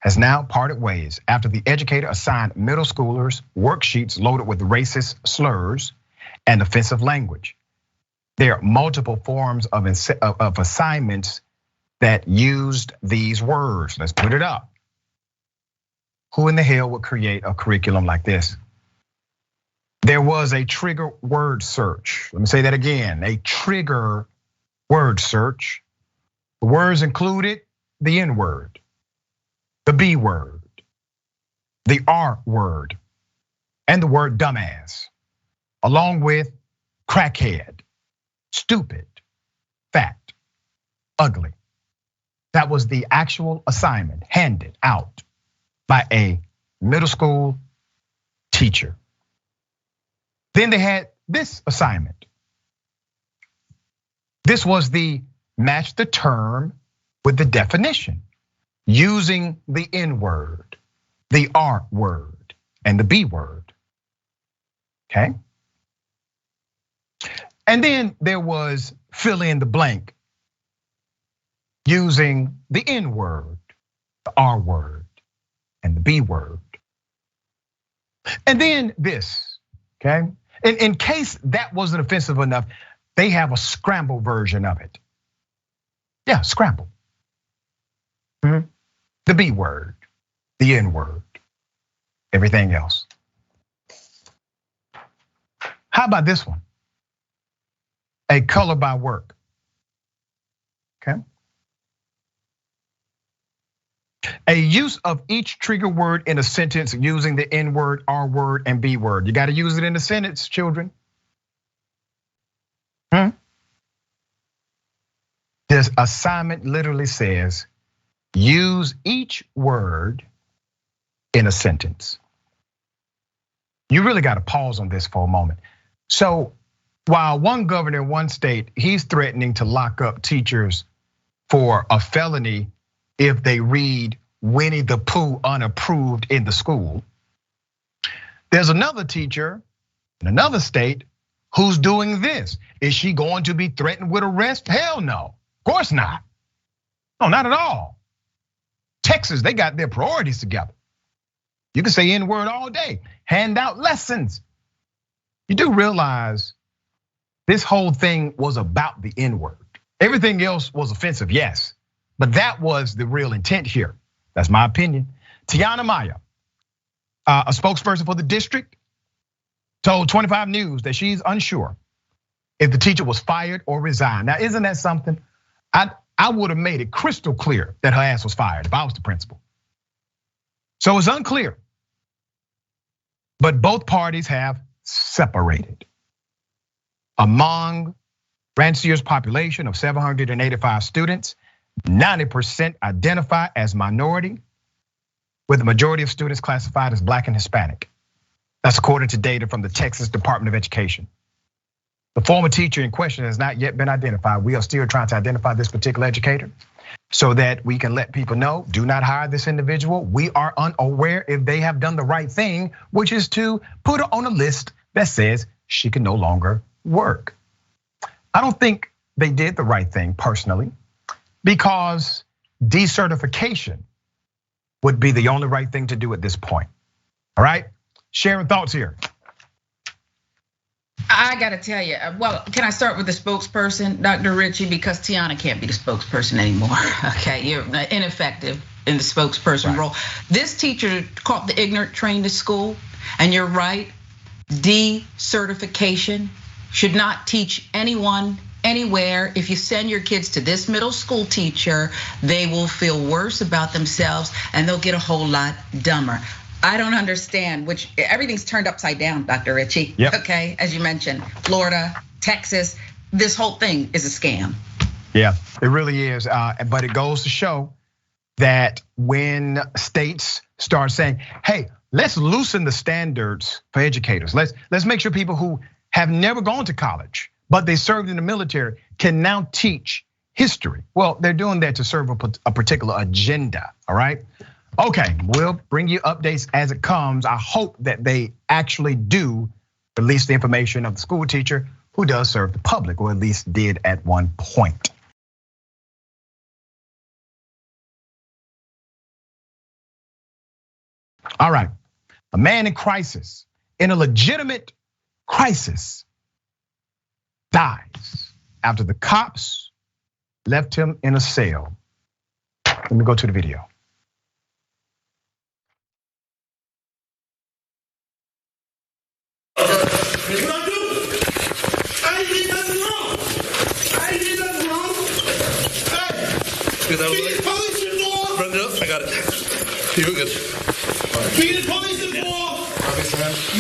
has now parted ways after the educator assigned middle schoolers worksheets loaded with racist slurs and offensive language. There are multiple forms of assignments that used these words. Let's put it up. Who in the hell would create a curriculum like this? There was a trigger word search. Let me say that again, a trigger word search. The words included the N word, the B word, the R word, and the word dumbass, along with crackhead, stupid, fat, ugly. That was the actual assignment handed out by a middle school teacher. Then they had this assignment. This was the match the term with the definition, using the N word, the R word, and the B word, okay? And then there was fill in the blank, using the N word, the R word, and the B word. And then this, okay? In case that wasn't offensive enough, they have a scramble version of it. Yeah, scramble. The B word, the N word, everything else. How about this one? A color by work. Okay. A use of each trigger word in a sentence using the N word, R word, and B word. You got to use it in a sentence, children. This assignment literally says, use each word in a sentence. You really got to pause on this for a moment. So while one governor in one state, he's threatening to lock up teachers for a felony if they read Winnie the Pooh unapproved in the school. There's another teacher in another state who's doing this. Is she going to be threatened with arrest? Hell no, of course not. No, not at all. Texas, they got their priorities together. You can say N-word all day, hand out lessons. You do realize this whole thing was about the N-word. Everything else was offensive, yes, but that was the real intent here. That's my opinion. Tiana Maya, a spokesperson for the district, told 25 News that she's unsure if the teacher was fired or resigned. Now, isn't that something? I would have made it crystal clear that her ass was fired if I was the principal. So it's unclear. But both parties have separated. Among Rancier's population of 785 students, 90% identify as minority, with the majority of students classified as Black and Hispanic. That's according to data from the Texas Department of Education. The former teacher in question has not yet been identified. We are still trying to identify this particular educator so that we can let people know, do not hire this individual. We are unaware if they have done the right thing, which is to put her on a list that says she can no longer work. I don't think they did the right thing personally, because decertification would be the only right thing to do at this point. All right, Sharon, thoughts here? I gotta tell you, well, can I start with the spokesperson, Dr. Richey, because Tiana can't be the spokesperson anymore. Okay, you're ineffective in the spokesperson role. This teacher caught the ignorant train to school, and you're right, decertification should not teach anyone anywhere. If you send your kids to this middle school teacher, they will feel worse about themselves and they'll get a whole lot dumber. I don't understand, which everything's turned upside down, Dr. Richey. Yep. Okay, as you mentioned, Florida, Texas, this whole thing is a scam. Yeah, it really is. But it goes to show that when states start saying, hey, let's loosen the standards for educators. Let's make sure people who have never gone to college, but they served in the military, can now teach history. Well, they're doing that to serve a particular agenda, all right? Okay, we'll bring you updates as it comes. I hope that they actually do release the information of the school teacher who does serve the public, or at least did at one point. All right, a man in crisis, in a legitimate crisis, dies after the cops left him in a cell. Let me go to the video. What I do? I ain't did nothing wrong. I ain't did nothing wrong. Hey, be the police involved. Run it up. I got it. You're good. Be the police involved.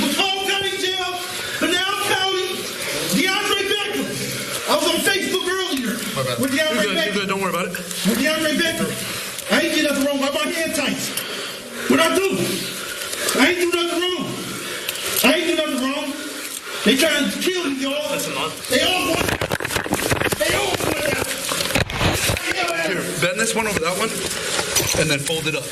Macomb County Jail, Pinal County, DeAndre Becker. I was on Facebook earlier. My bad. With DeAndre Becker. You're good. Don't worry about it. With DeAndre Becker. I ain't did nothing wrong. Why my hand tights? What I do? I ain't do nothing wrong. I ain't do nothing wrong. They trying to kill me, y'all. Listen, man. They all want that. Here, bend this one over that one, and then fold it up.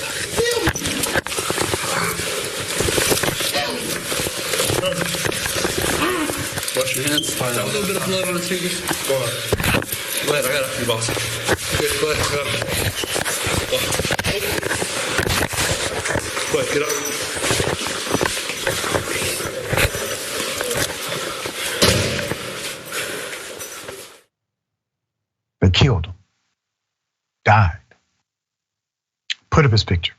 Wash your hands. Fine. A little bit of blood on his fingers. Go ahead. I got it. You boss. Okay, go ahead. I got it. Go ahead. Get up. killed him, died. Put up his picture.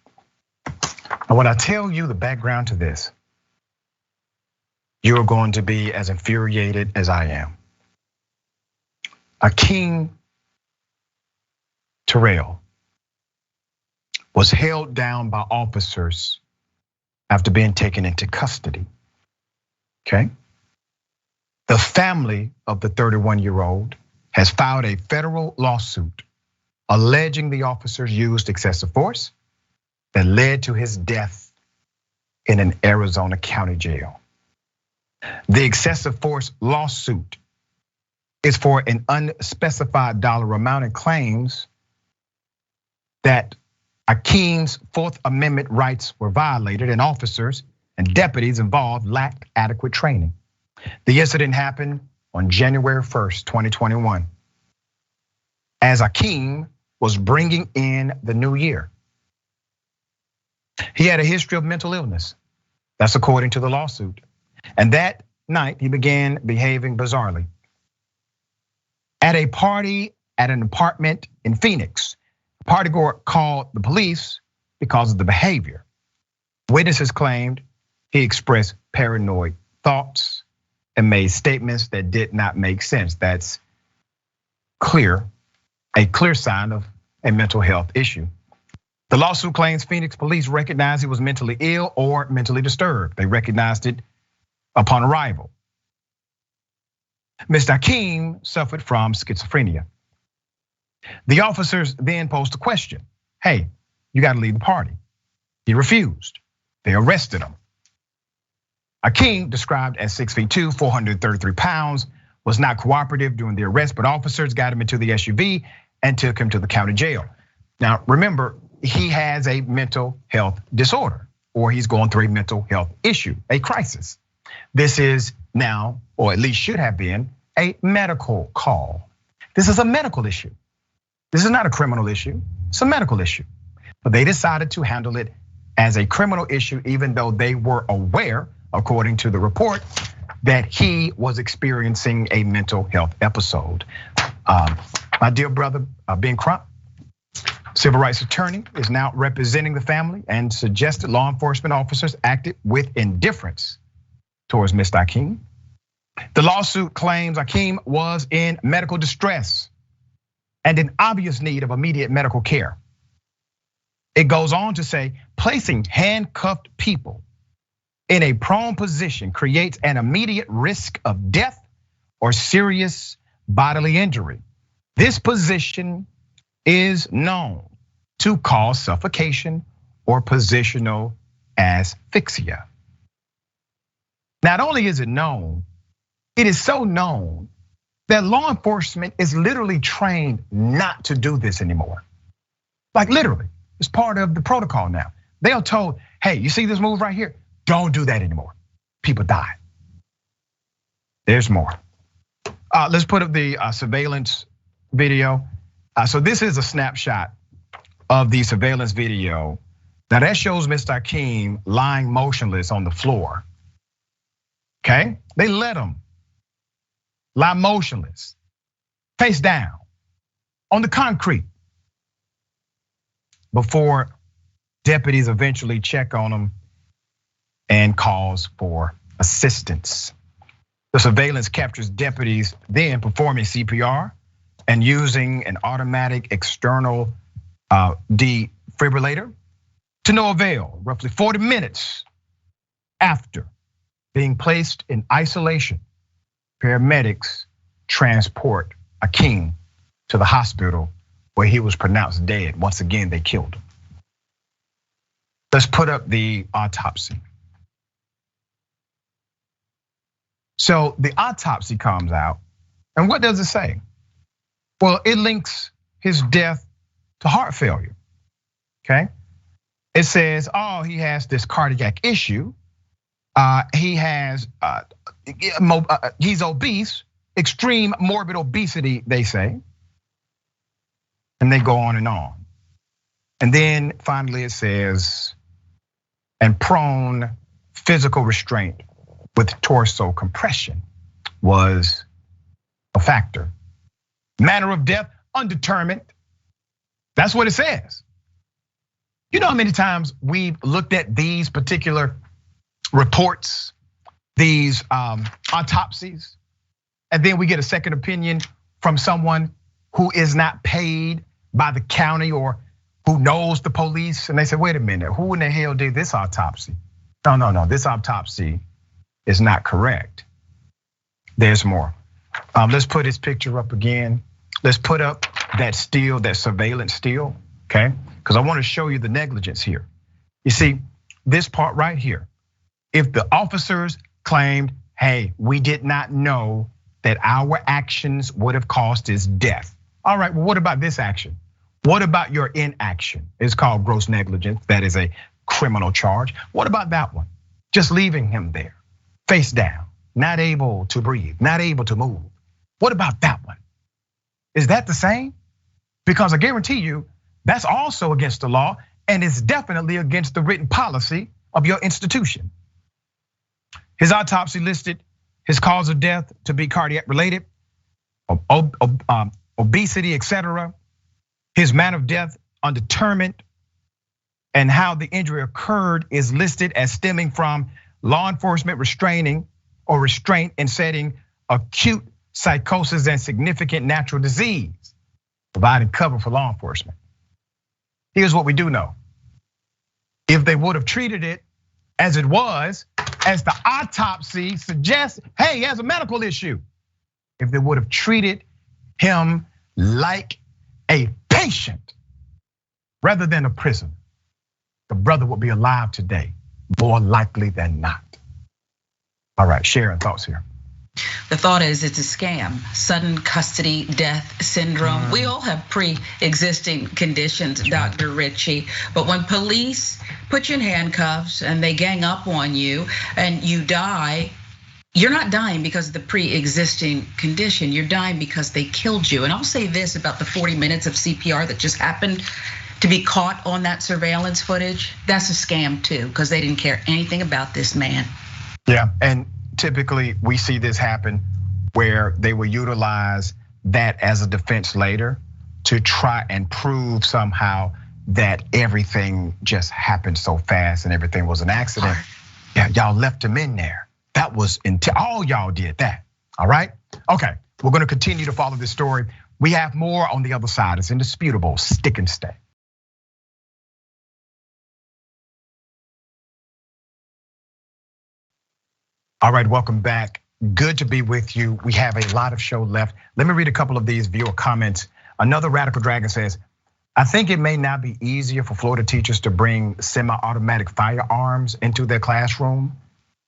And when I tell you the background to this, you're going to be as infuriated as I am. Akeem Terrell was held down by officers after being taken into custody, okay? The family of the 31-year-old has filed a federal lawsuit alleging the officers used excessive force that led to his death in an Arizona county jail. The excessive force lawsuit is for an unspecified dollar amount and claims that Akeem's Fourth Amendment rights were violated and officers and deputies involved lacked adequate training. The incident happened on January 1st, 2021, as Akeem was bringing in the new year. He had a history of mental illness. That's according to the lawsuit. And that night, he began behaving bizarrely. At a party at an apartment in Phoenix, the partygoer called the police because of the behavior. Witnesses claimed he expressed paranoid thoughts and made statements that did not make sense. That's clear, a clear sign of a mental health issue. The lawsuit claims Phoenix police recognized he was mentally ill or mentally disturbed. They recognized it upon arrival. Mr. Akeem suffered from schizophrenia. The officers then posed a question. Hey, you gotta leave the party. He refused. They arrested him. Akeem, described as 6'2", 433 pounds, was not cooperative during the arrest, but officers got him into the SUV and took him to the county jail. Now, remember, he has a mental health disorder, or he's going through a mental health issue, a crisis. This is now, or at least should have been, a medical call. This is a medical issue. This is not a criminal issue, it's a medical issue. But they decided to handle it as a criminal issue, even though they were aware, according to the report, that he was experiencing a mental health episode. My dear brother, Ben Crump, civil rights attorney, is now representing the family and suggested law enforcement officers acted with indifference towards Mr. Akeem. The lawsuit claims Akeem was in medical distress and in obvious need of immediate medical care. It goes on to say, placing handcuffed people in a prone position creates an immediate risk of death or serious bodily injury. This position is known to cause suffocation or positional asphyxia. Not only is it known, it is so known that law enforcement is literally trained not to do this anymore. Like literally, it's part of the protocol now. They are told, hey, you see this move right here? Don't do that anymore. People die. There's more. Let's put up the surveillance video. So this is a snapshot of the surveillance video. Now that shows Mr. Akeem lying motionless on the floor. Okay, they let him lie motionless, face down on the concrete before deputies eventually check on him and calls for assistance. The surveillance captures deputies then performing CPR and using an automatic external defibrillator to no avail. Roughly 40 minutes after being placed in isolation, paramedics transport Akeem to the hospital where he was pronounced dead. Once again, they killed him. Let's put up the autopsy. So the autopsy comes out, and what does it say? Well, it links his death to heart failure, okay? It says, he has this cardiac issue. He has, he's obese, extreme morbid obesity, they say. And they go on and on. And then finally it says, and prone physical restraint with torso compression was a factor. Manner of death, undetermined. That's what it says. You know how many times we've looked at these particular reports, these autopsies, and then we get a second opinion from someone who is not paid by the county or who knows the police, and they say, wait a minute, who in the hell did this autopsy? No, this autopsy is not correct. There's more. Let's put his picture up again. Let's put up that still, that surveillance still, okay? Because I want to show you the negligence here. You see, this part right here. If the officers claimed, hey, we did not know that our actions would have caused his death. All right, well, what about this action? What about your inaction? It's called gross negligence. That is a criminal charge. What about that one? Just leaving him there, face down, not able to breathe, not able to move. What about that one? Is that the same? Because I guarantee you, that's also against the law, and it's definitely against the written policy of your institution. His autopsy listed his cause of death to be cardiac related, obesity, etc. His manner of death undetermined, and how the injury occurred is listed as stemming from law enforcement restraining or restraint in setting acute psychosis and significant natural disease, providing cover for law enforcement. Here's what we do know. If they would have treated it as it was, as the autopsy suggests, hey, he has a medical issue. If they would have treated him like a patient rather than a prisoner, the brother would be alive today, more likely than not. All right, Sharon, thoughts here. The thought is it's a scam, sudden custody death syndrome. We all have pre-existing conditions, Dr. Richey. But when police put you in handcuffs and they gang up on you and you die, you're not dying because of the pre-existing condition. You're dying because they killed you. And I'll say this about the 40 minutes of CPR that just happened to be caught on that surveillance footage. That's a scam too, because they didn't care anything about this man. Yeah, and typically we see this happen where they will utilize that as a defense later to try and prove somehow that everything just happened so fast and everything was an accident. Yeah, y'all left him in there. That was all y'all did that. All right. Okay, we're going to continue to follow this story. We have more on the other side. It's indisputable. Stick and stay. All right, welcome back. Good to be with you. We have a lot of show left. Let me read a couple of these viewer comments. Another Radical Dragon says, I think it may now be easier for Florida teachers to bring semi-automatic firearms into their classroom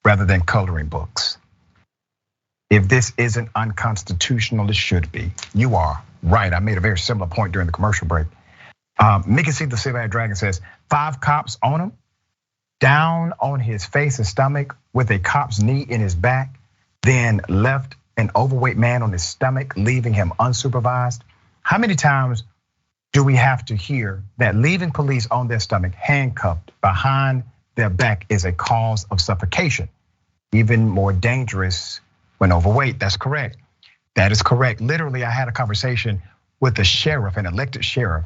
rather than coloring books. If this isn't unconstitutional, it should be. You are right. I made a very similar point during the commercial break. Mickey C. the Silver Dragon says, 5 cops on him, down on his face and stomach with a cop's knee in his back, then left an overweight man on his stomach, leaving him unsupervised. How many times do we have to hear that leaving police on their stomach, handcuffed behind their back, is a cause of suffocation? Even more dangerous when overweight. That's correct. That is correct. Literally, I had a conversation with a sheriff, an elected sheriff,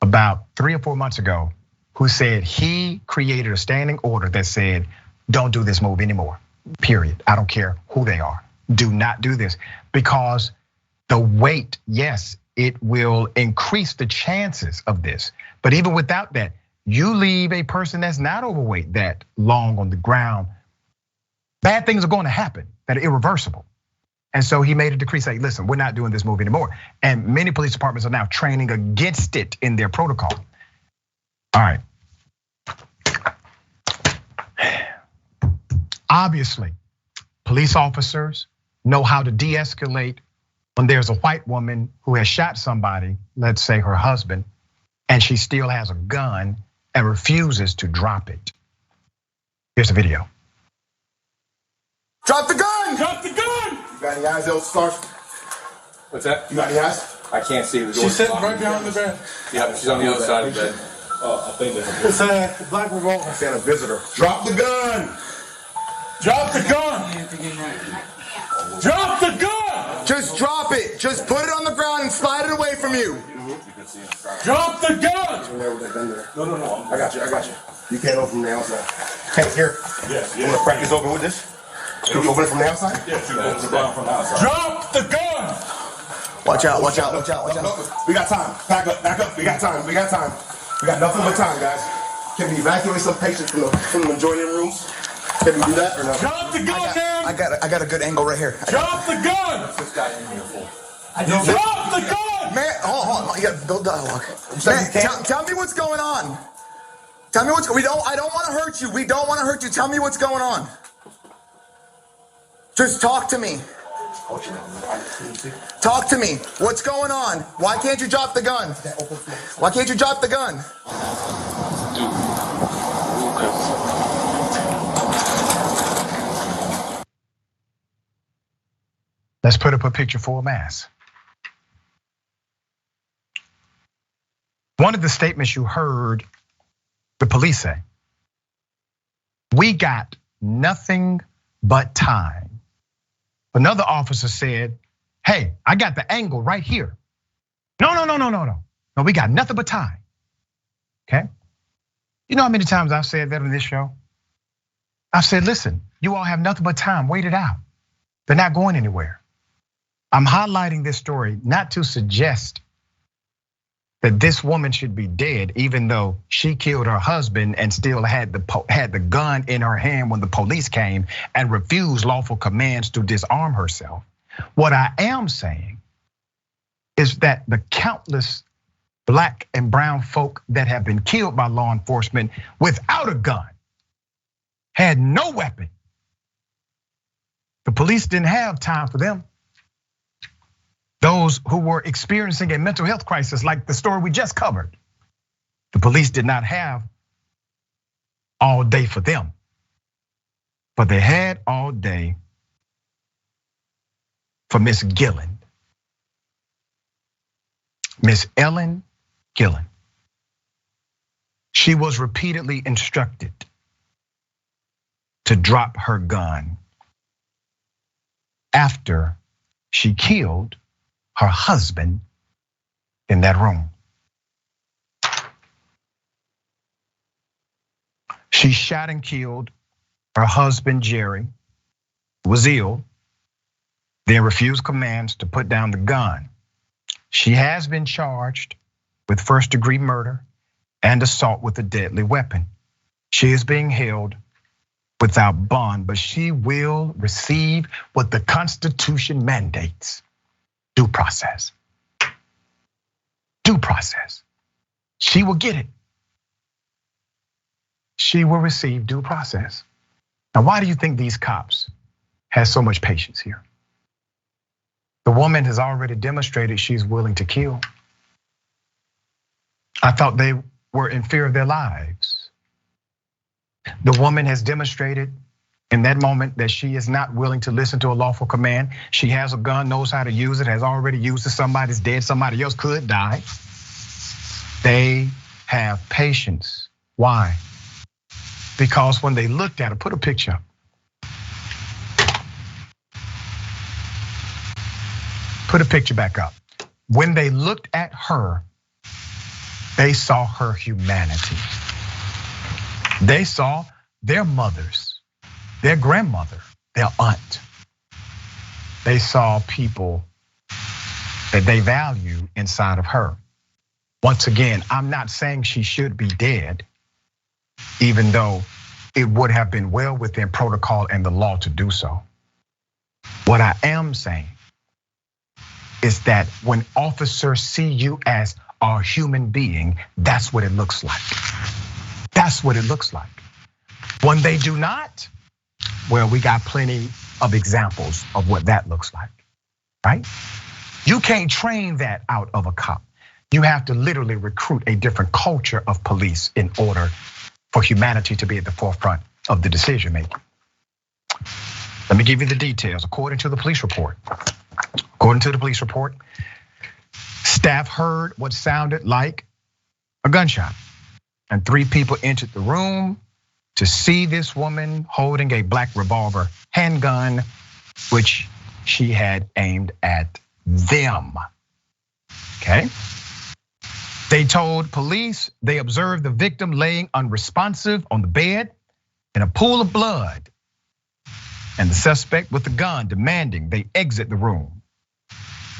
about 3 or 4 months ago, who said he created a standing order that said, don't do this move anymore, period. I don't care who they are. Do not do this, because the weight, yes, it will increase the chances of this. But even without that, you leave a person that's not overweight that long on the ground, bad things are going to happen that are irreversible. And so he made a decree saying, listen, we're not doing this move anymore. And many police departments are now training against it in their protocol. All right. Obviously, police officers know how to de-escalate when there's a white woman who has shot somebody, let's say her husband, and she still has a gun and refuses to drop it. Here's the video. Drop the gun! Drop the gun! You got any eyes, Elsa? What's that? You got any eyes? I can't see the door. She's sitting right behind the bed. Yeah, she's on the other side of the bed. Oh, I think that's It's a black revolver. I stand a visitor. Drop the gun! Drop the gun! Drop the gun! Just drop it! it. Just put it on the ground and slide it away from you. Drop the gun! No. I got you. You can't open from the outside. Hey, here. You want to practice open with this? Can you open it from the outside? Yes, you can open it from the outside. Drop the gun! Watch out. We got time. Back up. We got time. We got nothing but time, guys. Can we evacuate some patients from the adjoining rooms? Can we do that or no? Drop the gun, man! I got a good angle right here. Drop the gun! Drop the gun! Man, hold on. You got to build dialogue. Man, tell me what's going on. I don't want to hurt you. We don't want to hurt you. Tell me what's going on. Just talk to me. Talk to me. What's going on? Why can't you drop the gun? Let's put up a picture for a mass. One of the statements you heard the police say, we got nothing but time. Another officer said, hey, I got the angle right here. No, we got nothing but time, okay? You know how many times I've said that on this show? I've said, listen, you all have nothing but time, wait it out. They're not going anywhere. I'm highlighting this story not to suggest that this woman should be dead, even though she killed her husband and still had the gun in her hand when the police came and refused lawful commands to disarm herself. What I am saying is that the countless Black and brown folk that have been killed by law enforcement without a gun, had no weapon. The police didn't have time for them. Those who were experiencing a mental health crisis, like the story we just covered, the police did not have all day for them, but they had all day for Miss Gillen, Miss Ellen Gillen. She was repeatedly instructed to drop her gun after she killed her husband in that room. She shot and killed her husband, Jerry, who was ill, then refused commands to put down the gun. She has been charged with first-degree murder and assault with a deadly weapon. She is being held without bond, but she will receive what the Constitution mandates: due process. Due process. She will get it. She will receive due process. Now, why do you think these cops have so much patience here? The woman has already demonstrated she's willing to kill. I thought they were in fear of their lives. The woman has demonstrated in that moment that she is not willing to listen to a lawful command. She has a gun, knows how to use it, has already used it. Somebody's dead, somebody else could die. They have patience. Why? Because when they looked at her, put a picture up. Put a picture back up. When they looked at her, they saw her humanity. They saw their mothers, their grandmother, their aunt. They saw people that they value inside of her. Once again, I'm not saying she should be dead, even though it would have been well within protocol and the law to do so. What I am saying is that when officers see you as a human being, that's what it looks like. That's what it looks like. When they do not, well, we got plenty of examples of what that looks like, right? You can't train that out of a cop. You have to literally recruit a different culture of police in order for humanity to be at the forefront of the decision making. Let me give you the details. According to the police report, staff heard what sounded like a gunshot, and 3 people entered the room to see this woman holding a black revolver handgun, which she had aimed at them. Okay. They told police they observed the victim laying unresponsive on the bed in a pool of blood, and the suspect with the gun demanding they exit the room.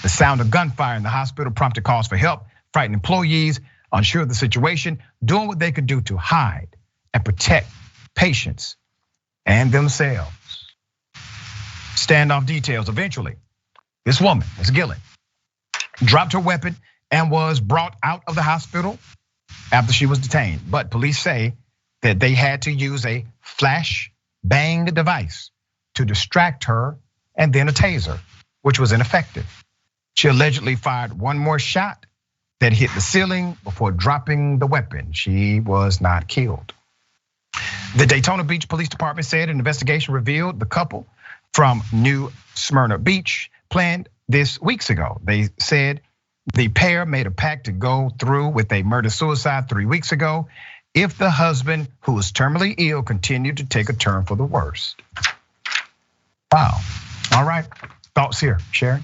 The sound of gunfire in the hospital prompted calls for help, frightened employees, unsure of the situation, doing what they could do to hide and protect patients and themselves. Standoff details. Eventually, this woman, Ms. Gillen, dropped her weapon and was brought out of the hospital after she was detained. But police say that they had to use a flash bang device to distract her and then a taser, which was ineffective. She allegedly fired one more shot that hit the ceiling before dropping the weapon. She was not killed. The Daytona Beach Police Department said an investigation revealed the couple from New Smyrna Beach planned this weeks ago. They said the pair made a pact to go through with a murder-suicide 3 weeks ago if the husband, who was terminally ill, continued to take a turn for the worse. Wow. All right. Thoughts here, Sharon?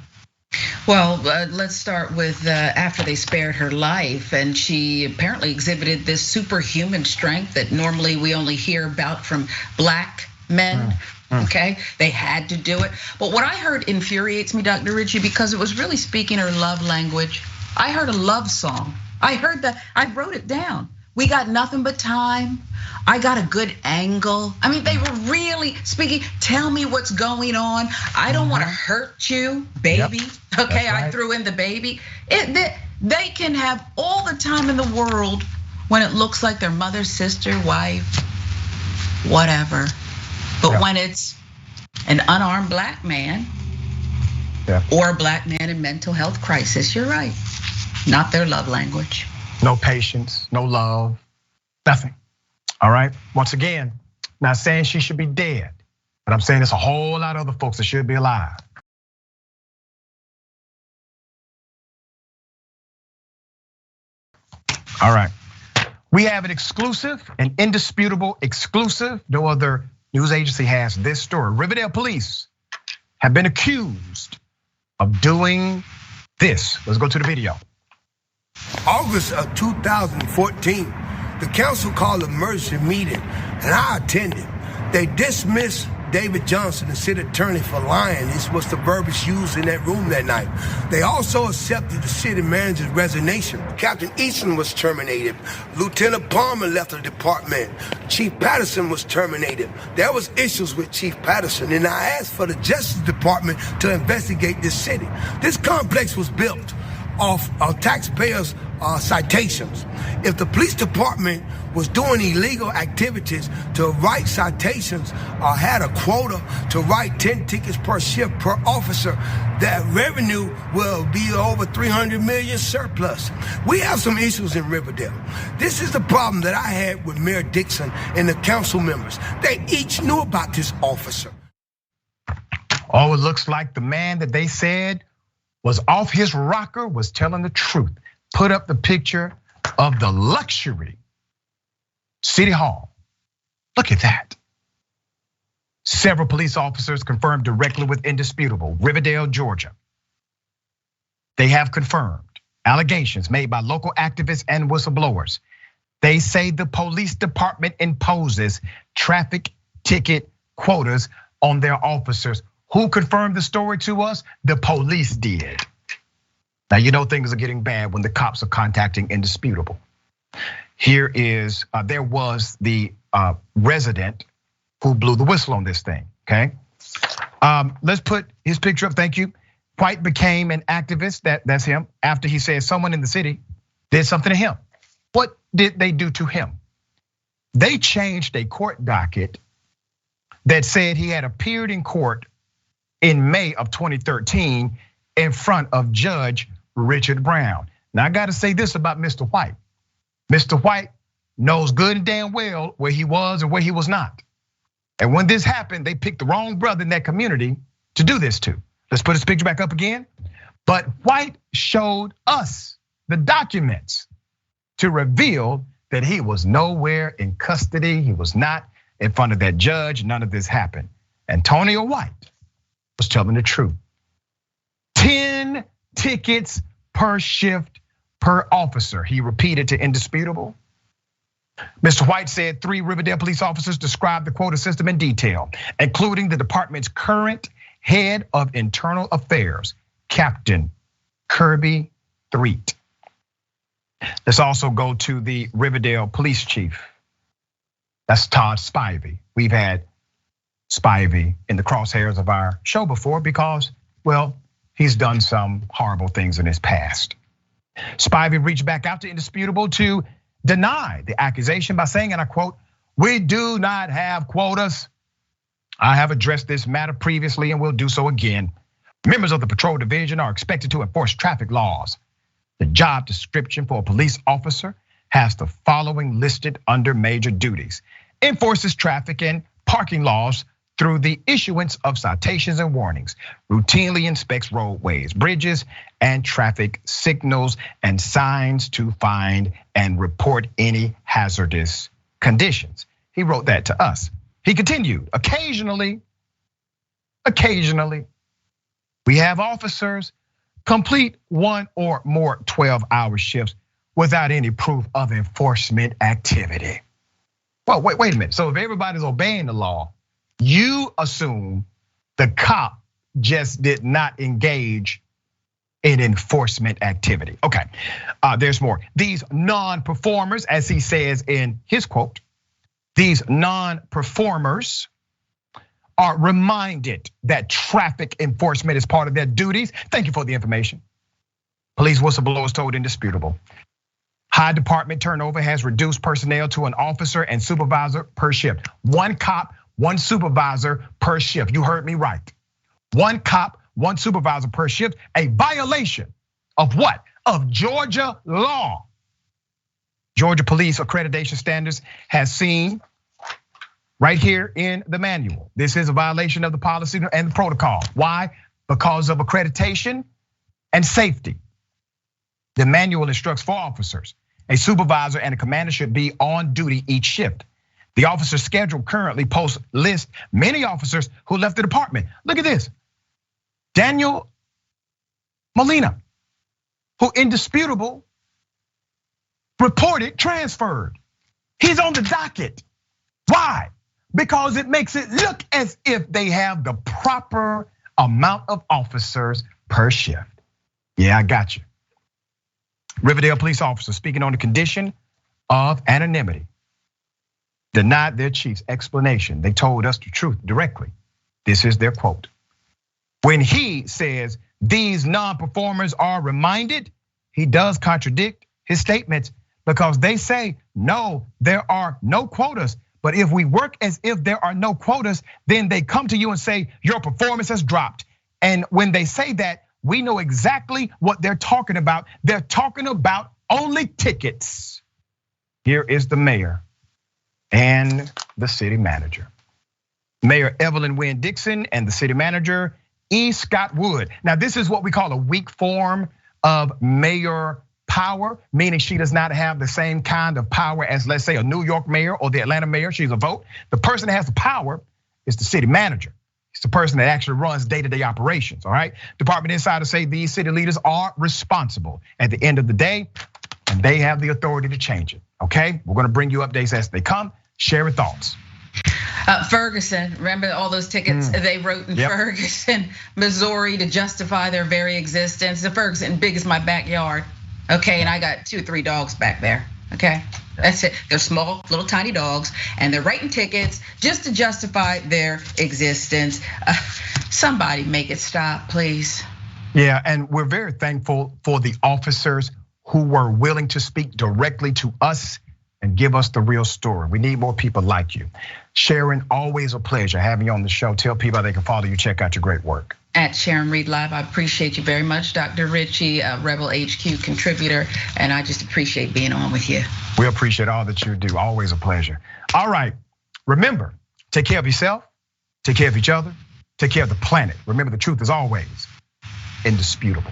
Well, let's start with after they spared her life, and she apparently exhibited this superhuman strength that normally we only hear about from black men. Okay, they had to do it. But what I heard infuriates me, Dr. Richey, because it was really speaking her love language. I heard a love song. I heard that, I wrote it down. We got nothing but time. I got a good angle. I mean, they were really speaking, tell me what's going on. I don't wanna hurt you, baby. Yep. Okay, right. I threw in the baby. They can have all the time in the world when it looks like their mother, sister, wife, whatever. But when it's an unarmed black man or a black man in mental health crisis, you're right, not their love language. No patience, no love, nothing. All right, once again, not saying she should be dead, but I'm saying there's a whole lot of other folks that should be alive. All right, we have an exclusive, an indisputable exclusive. No other news agency has this story. Riverdale police have been accused of doing this. Let's go to the video. August of 2014, the council called an emergency meeting, and I attended. They dismissed David Johnson, the city attorney, for lying. This was the verbiage used in that room that night. They also accepted the city manager's resignation. Captain Easton was terminated. Lieutenant Palmer left the department. Chief Patterson was terminated. There was issues with Chief Patterson, and I asked for the Justice Department to investigate this city. This complex was built off taxpayers' citations. If the police department was doing illegal activities to write citations or had a quota to write 10 tickets per shift per officer, that revenue will be over 300 million surplus. We have some issues in Riverdale. This is the problem that I had with Mayor Dixon and the council members. They each knew about this officer. Oh, it looks like the man that they said was off his rocker was telling the truth. Put up the picture of the luxury City Hall. Look at that. Several police officers confirmed directly with Indisputable, Riverdale, Georgia. They have confirmed allegations made by local activists and whistleblowers. They say the police department imposes traffic ticket quotas on their officers. Who confirmed the story to us? The police did. Now, you know things are getting bad when the cops are contacting Indisputable. Here is, there was the resident who blew the whistle on this thing, okay? Let's put his picture up, thank you. White became an activist, that's him, after he said someone in the city did something to him. What did they do to him? They changed a court docket that said he had appeared in court in May of 2013 in front of Judge Richard Brown. Now I gotta say this about Mr. White. Mr. White knows good and damn well where he was and where he was not. And when this happened, they picked the wrong brother in that community to do this to. Let's put his picture back up again. But White showed us the documents to reveal that he was nowhere in custody. He was not in front of that judge. None of this happened. Antonio White was telling the truth. 10 tickets per shift per officer, he repeated to Indisputable. Mr. White said 3 Riverdale police officers described the quota system in detail, including the department's current head of internal affairs, Captain Kirby Threet. Let's also go to the Riverdale police chief. That's Todd Spivey. We've had Spivey in the crosshairs of our show before because, well, he's done some horrible things in his past. Spivey reached back out to Indisputable to deny the accusation by saying, and I quote, "We do not have quotas. I have addressed this matter previously and will do so again. Members of the patrol division are expected to enforce traffic laws. The job description for a police officer has the following listed under major duties: enforces traffic and parking laws through the issuance of citations and warnings, routinely inspects roadways, bridges, and traffic signals and signs to find and report any hazardous conditions." He wrote that to us. He continued, occasionally, we have officers complete 1 or more 12-hour shifts without any proof of enforcement activity. Well, wait a minute. So if everybody's obeying the law, you assume the cop just did not engage in enforcement activity. Okay, there's more. These non-performers, as he says in his quote, these non-performers are reminded that traffic enforcement is part of their duties. Thank you for the information. Police whistleblowers told Indisputable. High department turnover has reduced personnel to an officer and supervisor per shift. 1 cop, 1 supervisor per shift. You heard me right. 1 cop, 1 supervisor per shift, a violation of what? Of Georgia law. Georgia Police Accreditation Standards has seen right here in the manual. This is a violation of the policy and the protocol. Why? Because of accreditation and safety. The manual instructs 4 officers. A supervisor and a commander should be on duty each shift. The officer schedule currently posts list many officers who left the department. Look at this. Daniel Molina, who Indisputable reported transferred. He's on the docket. Why? Because it makes it look as if they have the proper amount of officers per shift. Yeah, I got you. Riverdale police officers, speaking on the condition of anonymity, denied their chief's explanation. They told us the truth directly. This is their quote. When he says these non-performers are reminded, he does contradict his statements because they say, no, there are no quotas. But if we work as if there are no quotas, then they come to you and say, your performance has dropped. And when they say that, we know exactly what they're talking about. They're talking about only tickets. Here is the mayor and the city manager. Mayor Evelyn Wynn Dixon and the city manager, E. Scott Wood. Now, this is what we call a weak form of mayor power, meaning she does not have the same kind of power as, let's say, a New York mayor or the Atlanta mayor. She's a vote. The person that has the power is the city manager. It's the person that actually runs day-to-day operations, all right? Department insiders say these city leaders are responsible at the end of the day, and they have the authority to change it, okay? We're gonna bring you updates as they come. Share your thoughts. Ferguson, remember all those tickets they wrote in Ferguson, Missouri to justify their very existence? The Ferguson, big as my backyard, okay? And I got 2 or 3 dogs back there, okay? That's it. They're small, little tiny dogs, and they're writing tickets just to justify their existence. Somebody make it stop, please. Yeah, and we're very thankful for the officers who were willing to speak directly to us and give us the real story. We need more people like you. Sharon, always a pleasure having you on the show. Tell people how they can follow you, check out your great work. At Sharon Reed Live, I appreciate you very much, Dr. Richey, Rebel HQ contributor, and I just appreciate being on with you. We appreciate all that you do, always a pleasure. All right, remember, take care of yourself, take care of each other, take care of the planet. Remember, the truth is always indisputable.